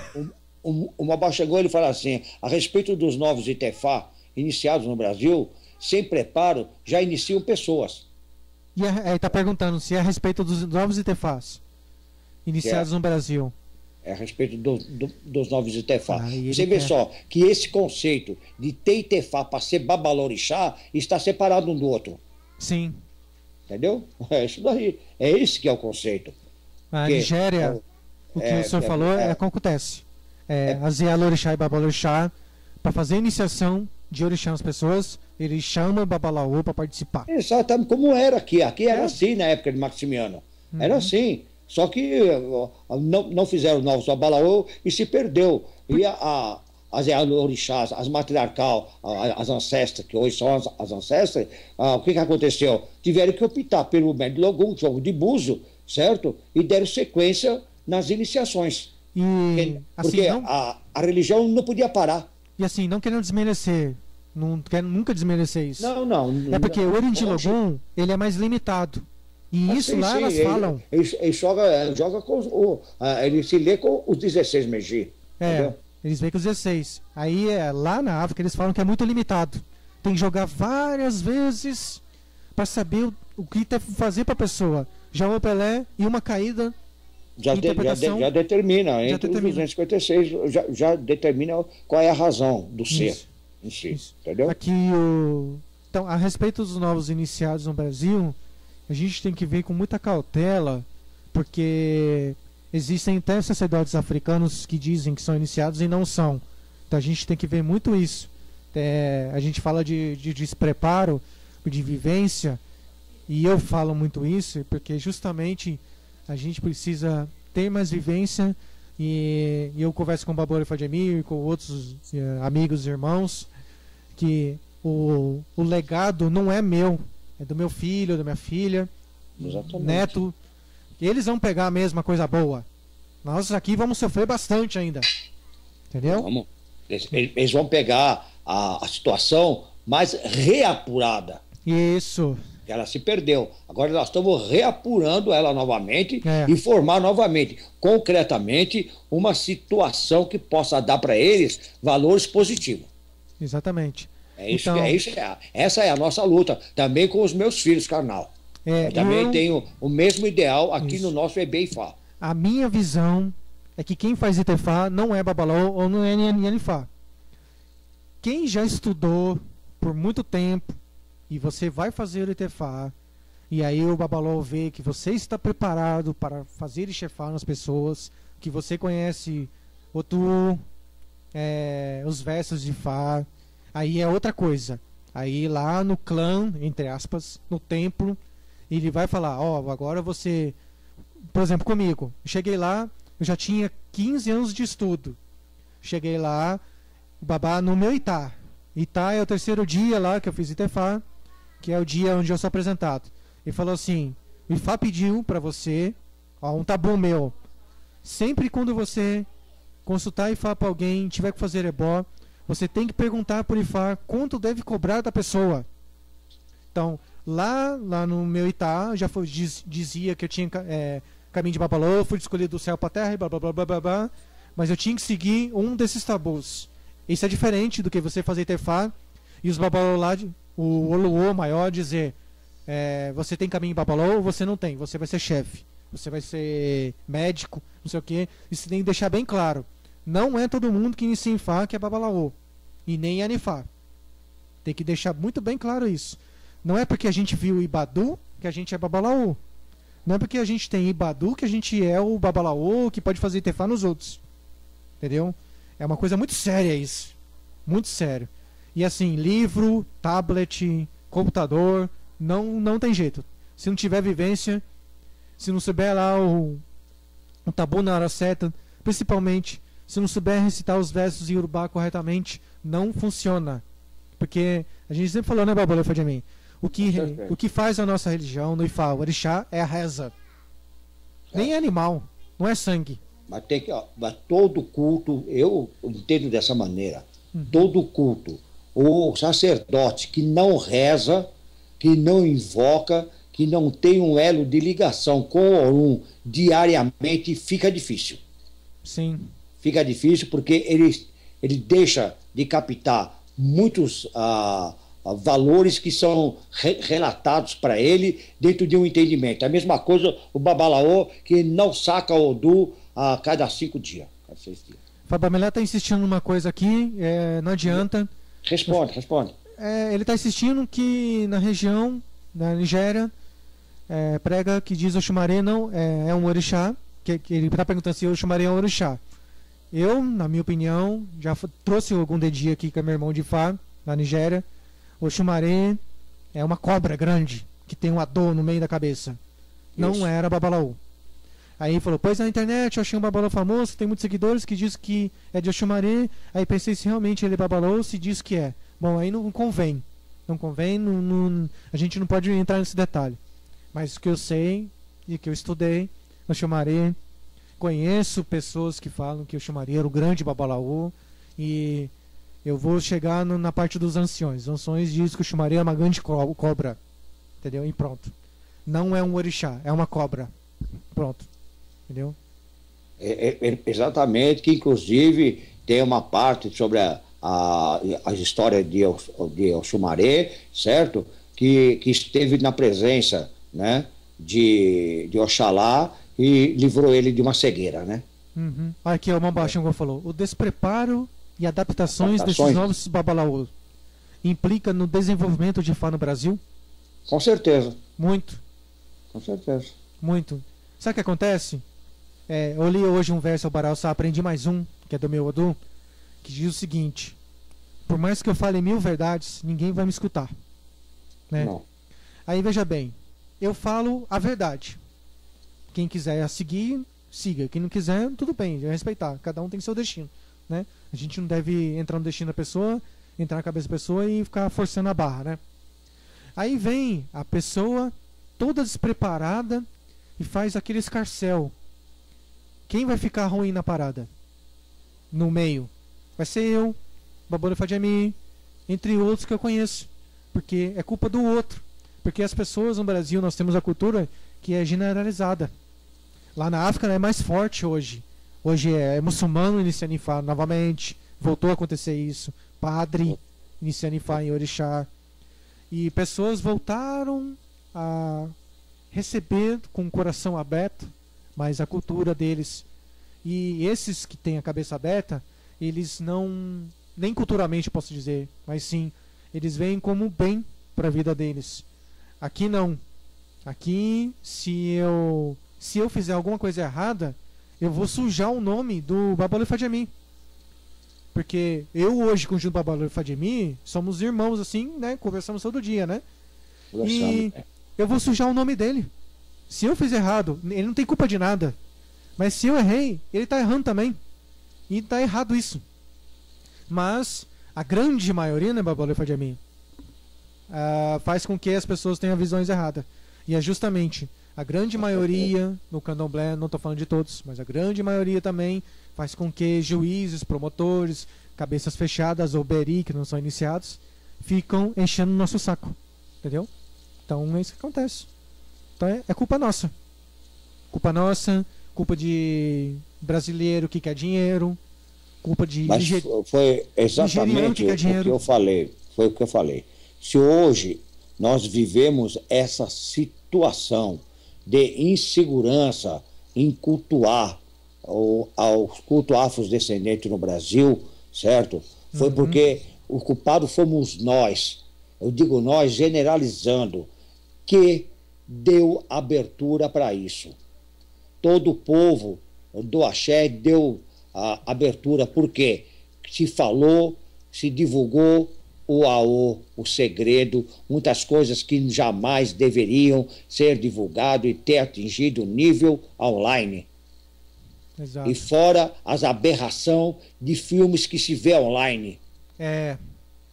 Speaker 5: O Mabá chegou e ele fala assim, a respeito dos novos Itefá iniciados no Brasil, sem preparo, já iniciam pessoas.
Speaker 4: E ele está perguntando se é a respeito dos novos Itefás iniciados no Brasil.
Speaker 5: É a respeito dos novos Itefá. Você vê só que esse conceito de ter Itefá para ser babalorixá está separado um do outro.
Speaker 4: Sim.
Speaker 5: Entendeu? É isso daí. É esse que é o conceito.
Speaker 4: A Nigéria, o que o senhor falou é o que acontece. Aziel orixá e babalorixá, para fazer a iniciação de orixá nas pessoas, ele chama babalaô para participar.
Speaker 5: Exatamente, como era aqui. Aqui era assim na época de Maximiano. Era assim. Só que não fizeram novos babalaô e se perdeu. E as orixás, as matriarcal, as ancestras, que hoje são as ancestras, o que aconteceu? Tiveram que optar pelo médio logum, jogo de buzo, certo? E deram sequência nas iniciações. Porque assim, a religião não podia parar.
Speaker 4: E assim, não querendo desmerecer, não quero nunca desmerecer isso.
Speaker 5: Não.
Speaker 4: É porque o Orindilogum, ele é mais limitado. E isso lá elas falam.
Speaker 5: Ele joga com ele se lê com os 16 Meji.
Speaker 4: Eles veem com os 16. Aí lá na África eles falam que é muito limitado. Tem que jogar várias vezes para saber o que fazer para a pessoa. Já o Pelé e uma caída. Já
Speaker 5: determina, entre os 256, já determina qual é a razão do ser em si. Entendeu?
Speaker 4: Aqui então, a respeito dos novos iniciados no Brasil, a gente tem que ver com muita cautela, porque existem até sacerdotes africanos que dizem que são iniciados e não são. Então a gente tem que ver muito isso. A gente fala de despreparo, de vivência, e eu falo muito isso porque justamente a gente precisa ter mais vivência, e eu converso com o Babor Fademir e com outros amigos e irmãos, que o legado não é meu, é do meu filho, da minha filha, neto. Eles vão pegar a mesma coisa boa. Nós aqui vamos sofrer bastante ainda. Entendeu?
Speaker 5: Eles vão pegar a situação mais reapurada.
Speaker 4: Isso.
Speaker 5: Ela se perdeu. Agora nós estamos reapurando ela novamente e formar novamente, concretamente, uma situação que possa dar para eles valores positivos.
Speaker 4: Exatamente.
Speaker 5: Essa é a nossa luta, também com os meus filhos, carnal. Eu também tenho o mesmo ideal aqui no nosso EBEIFá.
Speaker 4: A minha visão é que quem faz Itefá não é Babalô ou não é Nianifá. quem já estudou por muito tempo e você vai fazer o Itefá, e aí o Babalô vê que você está preparado para fazer Itefá nas pessoas, que você conhece o Tu, os versos de Fá, aí é outra coisa. Aí lá no clã, entre aspas, no templo, ele vai falar, agora você... Por exemplo, comigo, eu cheguei lá, eu já tinha 15 anos de estudo. Cheguei lá, o babá no meu Itá. Itá é o terceiro dia lá que eu fiz Itefá, que é o dia onde eu sou apresentado. Ele falou assim, o Ifá pediu para você, um tabu meu, sempre quando você consultar Ifá para alguém, tiver que fazer ebó, você tem que perguntar por Ifá quanto deve cobrar da pessoa. Então, lá no meu Itá, já dizia que eu tinha caminho de Babalô, fui escolhido do céu para a terra, e blá blá blá blá blá blá, mas eu tinha que seguir um desses tabus. Isso é diferente do que você fazer Itefá e os Babalô lá, o Oluô maior, dizer você tem caminho em Babalô ou você não tem, você vai ser chefe, você vai ser médico, não sei o que. Isso tem que deixar bem claro. Não é todo mundo que inicia em Fá que é Babalaô, e nem Anifá. Tem que deixar muito bem claro isso. Não é porque a gente viu Ibadu que a gente é Babalaô. Não é porque a gente tem Ibadu que a gente é o Babalaô que pode fazer Itefá nos outros. Entendeu? É uma coisa muito séria isso. Muito sério. E assim, livro, tablet, computador, não tem jeito. Se não tiver vivência, se não souber lá o tabu na hora certa, principalmente, se não souber recitar os versos em Urubá corretamente, não funciona. Porque a gente sempre falou, né, Babalô Fadjamim? O que faz a nossa religião no Ifá, o Orixá, é a reza. Nem é animal, não é sangue.
Speaker 5: Mas todo culto, eu entendo dessa maneira, todo culto, o sacerdote que não reza, que não invoca, que não tem um elo de ligação com o Orum diariamente, fica difícil.
Speaker 4: Sim.
Speaker 5: Fica difícil porque ele deixa de captar muitos valores que são relatados para ele dentro de um entendimento. A mesma coisa o Babalaô, que não saca o Odu a cada 5 dias. Cada 6 dias.
Speaker 4: Fabamilé está insistindo numa coisa aqui, não adianta.
Speaker 5: Responde.
Speaker 4: Ele está insistindo que na região, na Nigéria, prega que diz Oxumaré não é um orixá, que ele está perguntando se Oxumaré é um orixá. Eu, na minha opinião, já trouxe algum dedinho aqui com meu irmão de Fá, na Nigéria. Oxumaré é uma cobra grande, que tem uma dor no meio da cabeça. Não era Babalaô. Aí falou, pois na internet eu achei um Babalô famoso, tem muitos seguidores que diz que é de Oxumaré. Aí pensei se realmente ele é Babalô, se diz que é. Bom, aí não convém. Não convém, a gente não pode entrar nesse detalhe. Mas o que eu sei e que eu estudei, Oxumaré, conheço pessoas que falam que Oxumaré era o grande Babalaô, e eu vou chegar na parte dos anciões. Os anciões dizem que Oxumaré é uma grande cobra. Entendeu? E pronto. Não é um orixá, é uma cobra. Pronto. Entendeu?
Speaker 5: Exatamente, que inclusive tem uma parte sobre a história de Oxumaré, certo? Que esteve na presença, né, de Oxalá e livrou ele de uma cegueira, né?
Speaker 4: Aqui o Mambaxangô falou, o despreparo e adaptações desses novos Babalaô implica no desenvolvimento de Fá no Brasil?
Speaker 5: Com certeza.
Speaker 4: Muito.
Speaker 5: Com certeza.
Speaker 4: Muito. Sabe o que acontece? Eu li hoje um verso ao Baral Sá, aprendi mais um, que é do meu Odu, que diz o seguinte: por mais que eu fale 1000 verdades, ninguém vai me escutar. Né?
Speaker 5: Não.
Speaker 4: Aí veja bem, eu falo a verdade. Quem quiser seguir, siga. Quem não quiser, tudo bem, eu respeitar. Cada um tem seu destino. Né? A gente não deve entrar no destino da pessoa, entrar na cabeça da pessoa e ficar forçando a barra. Né? Aí vem a pessoa toda despreparada e faz aquele escarcéu. Quem vai ficar ruim na parada? No meio. Vai ser eu, Babalô Fadjamim, entre outros que eu conheço. Porque é culpa do outro. Porque as pessoas no Brasil, nós temos a cultura que é generalizada. Lá na África é mais forte hoje. Hoje é muçulmano iniciando em Fá novamente. Voltou a acontecer isso. Padre iniciando em Fá em Orixá. E pessoas voltaram a receber com o coração aberto, mas a cultura deles. E esses que têm a cabeça aberta, eles não nem culturalmente posso dizer, mas sim, eles veem como bem para a vida deles. Aqui não. Aqui, se eu fizer alguma coisa errada, eu vou sujar o nome do Babalu e Fadjemi. Porque eu hoje, com o Babalu e Fadjemi, somos irmãos assim, né? Conversamos todo dia, né? E eu vou sujar o nome dele. Se eu fiz errado, ele não tem culpa de nada. Mas se eu errei, ele tá errando também. E tá errado isso. Mas a grande maioria, né, Babalu e Fadjemi, faz com que as pessoas tenham visões erradas. E é justamente a grande maioria no candomblé, não estou falando de todos, mas a grande maioria também faz com que juízes, promotores, cabeças fechadas ou beri, que não são iniciados, ficam enchendo o nosso saco. Entendeu? Então é isso que acontece. Então é culpa nossa. Culpa nossa, culpa de brasileiro que quer dinheiro, culpa de
Speaker 5: Mas foi exatamente o que eu falei. Foi o que eu falei. Se hoje nós vivemos essa situação de insegurança em cultuar aos cultos afrodescendentes no Brasil, certo? Foi porque o culpado fomos nós, eu digo nós generalizando, que deu abertura para isso. Todo o povo do axé deu a abertura, porque se falou, se divulgou o AO, o segredo, muitas coisas que jamais deveriam ser divulgado e ter atingido o nível online.
Speaker 4: Exato.
Speaker 5: E fora as aberrações de filmes que se vê online.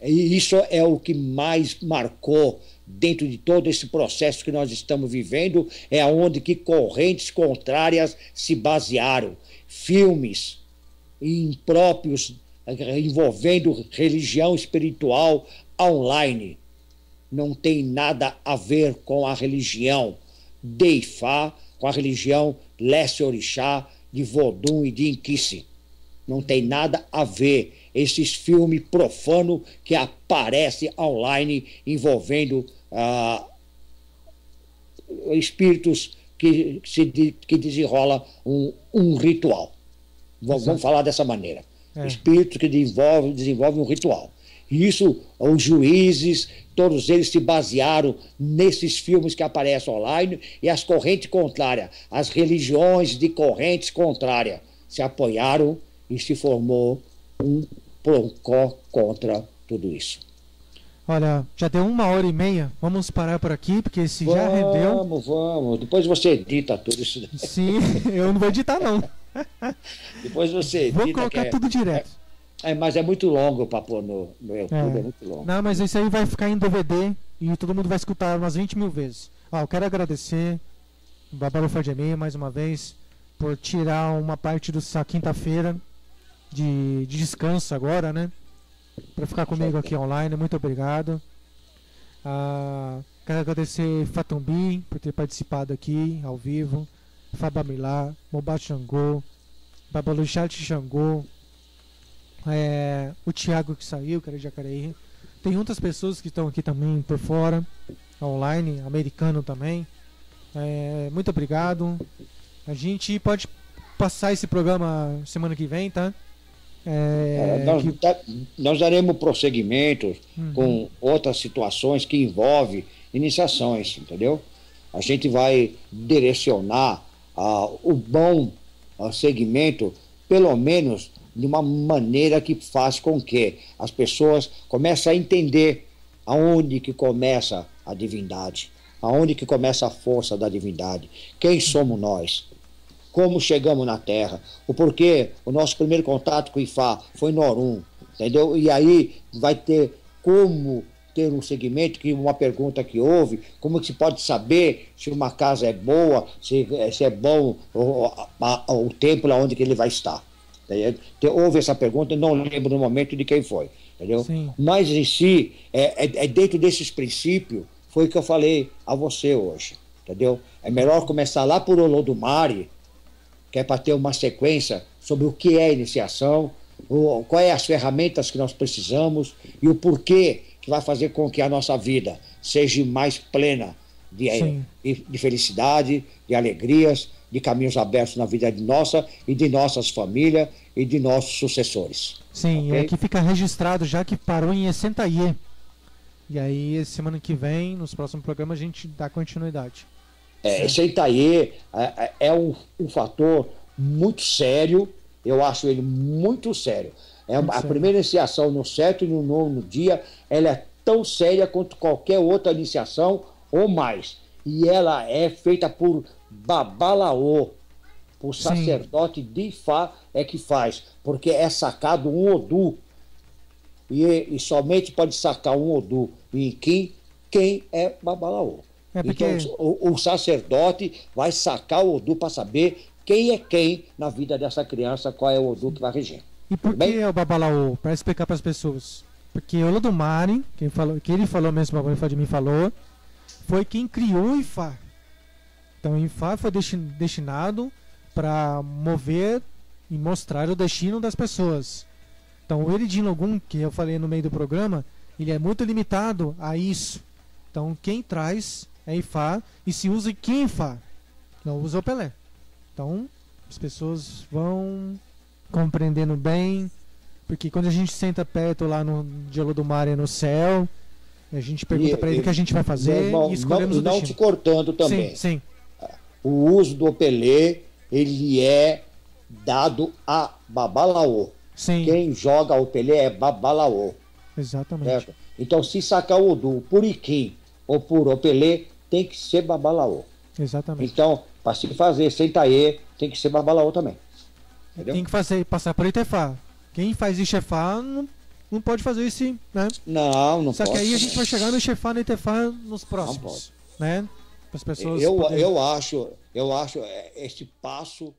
Speaker 5: E isso é o que mais marcou dentro de todo esse processo que nós estamos vivendo, é onde que correntes contrárias se basearam. Filmes impróprios envolvendo religião espiritual online. Não tem nada a ver com a religião de Ifá, com a religião Leste Orixá, de Vodum e de Inquice. Não tem nada a ver. Esses filmes profanos que aparecem online envolvendo espíritos que desenrola um ritual. Vamos falar dessa maneira. Espíritos que desenvolvem um ritual. E isso, os juízes, todos eles se basearam nesses filmes que aparecem online, e as correntes contrárias, as religiões de correntes contrárias, se apoiaram e se formou um procó contra tudo isso.
Speaker 4: Olha, já deu 1h30, vamos parar por aqui, porque esse já rendeu.
Speaker 5: Vamos. Depois você edita tudo isso.
Speaker 4: Sim, eu não vou editar não.
Speaker 5: Depois você edita.
Speaker 4: Vou colocar tudo direto.
Speaker 5: Mas é muito longo para pôr no YouTube, é muito longo.
Speaker 4: Não, mas isso aí vai ficar em DVD e todo mundo vai escutar umas 20 mil vezes. Eu quero agradecer o Babalu e Fadjemi mais uma vez por tirar uma parte dessa quinta-feira de descanso agora, né? Para ficar comigo aqui online. Muito obrigado. Quero agradecer Fatumbi por ter participado aqui ao vivo, Fabamilá, Mobá Xangô, Babalu Chat Xangô, o Thiago que saiu, que era de Jacareí. Tem outras pessoas que estão aqui também por fora, online, americano também. Muito obrigado. A gente pode passar esse programa semana que vem, tá?
Speaker 5: Nós daremos prosseguimento com outras situações que envolvem iniciações, entendeu? A gente vai direcionar o bom segmento, pelo menos de uma maneira que faz com que as pessoas comecem a entender aonde que começa a divindade, aonde que começa a força da divindade, quem somos nós, como chegamos na Terra, o porquê o nosso primeiro contato com o Ifá foi no Orum, entendeu? E aí vai ter como ter um segmento, que uma pergunta que houve, como que se pode saber se uma casa é boa, se é bom o templo onde que ele vai estar. Houve essa pergunta, não lembro no momento de quem foi, entendeu?
Speaker 4: Sim.
Speaker 5: Mas em si, dentro desses princípios, foi o que eu falei a você hoje, entendeu? É melhor começar lá por Olodumare, que é para ter uma sequência sobre o que é iniciação, quais as ferramentas que nós precisamos e o porquê que vai fazer com que a nossa vida seja mais plena de felicidade, de alegrias, de caminhos abertos na vida de nossa e de nossas famílias e de nossos sucessores.
Speaker 4: Sim,
Speaker 5: Ok?
Speaker 4: aqui fica registrado já que parou em Essentaie. E aí, semana que vem, nos próximos programas, a gente dá continuidade.
Speaker 5: Essentaie é um fator muito sério, eu acho ele muito sério.
Speaker 4: Muito
Speaker 5: A
Speaker 4: sério.
Speaker 5: primeira iniciação no 7º e no 9º dia, ela é tão séria quanto qualquer outra iniciação ou mais. E ela é feita por Babalaô, por
Speaker 4: Sim.
Speaker 5: sacerdote de Ifá é que faz, porque é sacado um Odu. E somente pode sacar um Odu e quem é Babalaô.
Speaker 4: É porque-
Speaker 5: Então o sacerdote vai sacar o Odu para saber quem é quem na vida dessa criança, qual é o Odu que vai reger.
Speaker 4: E por
Speaker 5: Tudo bem?
Speaker 4: que é o Babalaô? Para explicar para as pessoas. Porque o Olodumare, que ele falou mesmo, o Babalaô de mim falou, foi quem criou o Ifá. Então o Ifá foi destinado para mover e mostrar o destino das pessoas. Então o Eridin Logum, que eu falei no meio do programa, ele é muito limitado a isso. Então quem traz é Ifá e se usa quem Ifá, não usa o Pelé. Então as pessoas vão compreendendo bem, porque quando a gente senta perto lá no de Olodumare no céu, a gente pergunta para ele o que a gente vai fazer
Speaker 5: Irmão,
Speaker 4: e escolhemos o
Speaker 5: não te
Speaker 4: destino.
Speaker 5: cortando também.
Speaker 4: Sim, sim.
Speaker 5: O uso do Opelê, ele é dado a Babalaô.
Speaker 4: Sim,
Speaker 5: Quem joga o Opelê é Babalaô,
Speaker 4: exatamente.
Speaker 5: certo? Então, se sacar o Odu por Iquim ou por Opelê, tem que ser Babalaô.
Speaker 4: Exatamente.
Speaker 5: Então, para se fazer Sentaê, tem que ser Babalaô também. Entendeu?
Speaker 4: Tem que passar por Itefá. Quem faz Ixefá não pode fazer isso, né?
Speaker 5: Não
Speaker 4: Só
Speaker 5: pode.
Speaker 4: que aí a gente vai chegar no Ixefá e no Itefá nos próximos, né? Para as pessoas poderem-
Speaker 5: Eu acho esse passo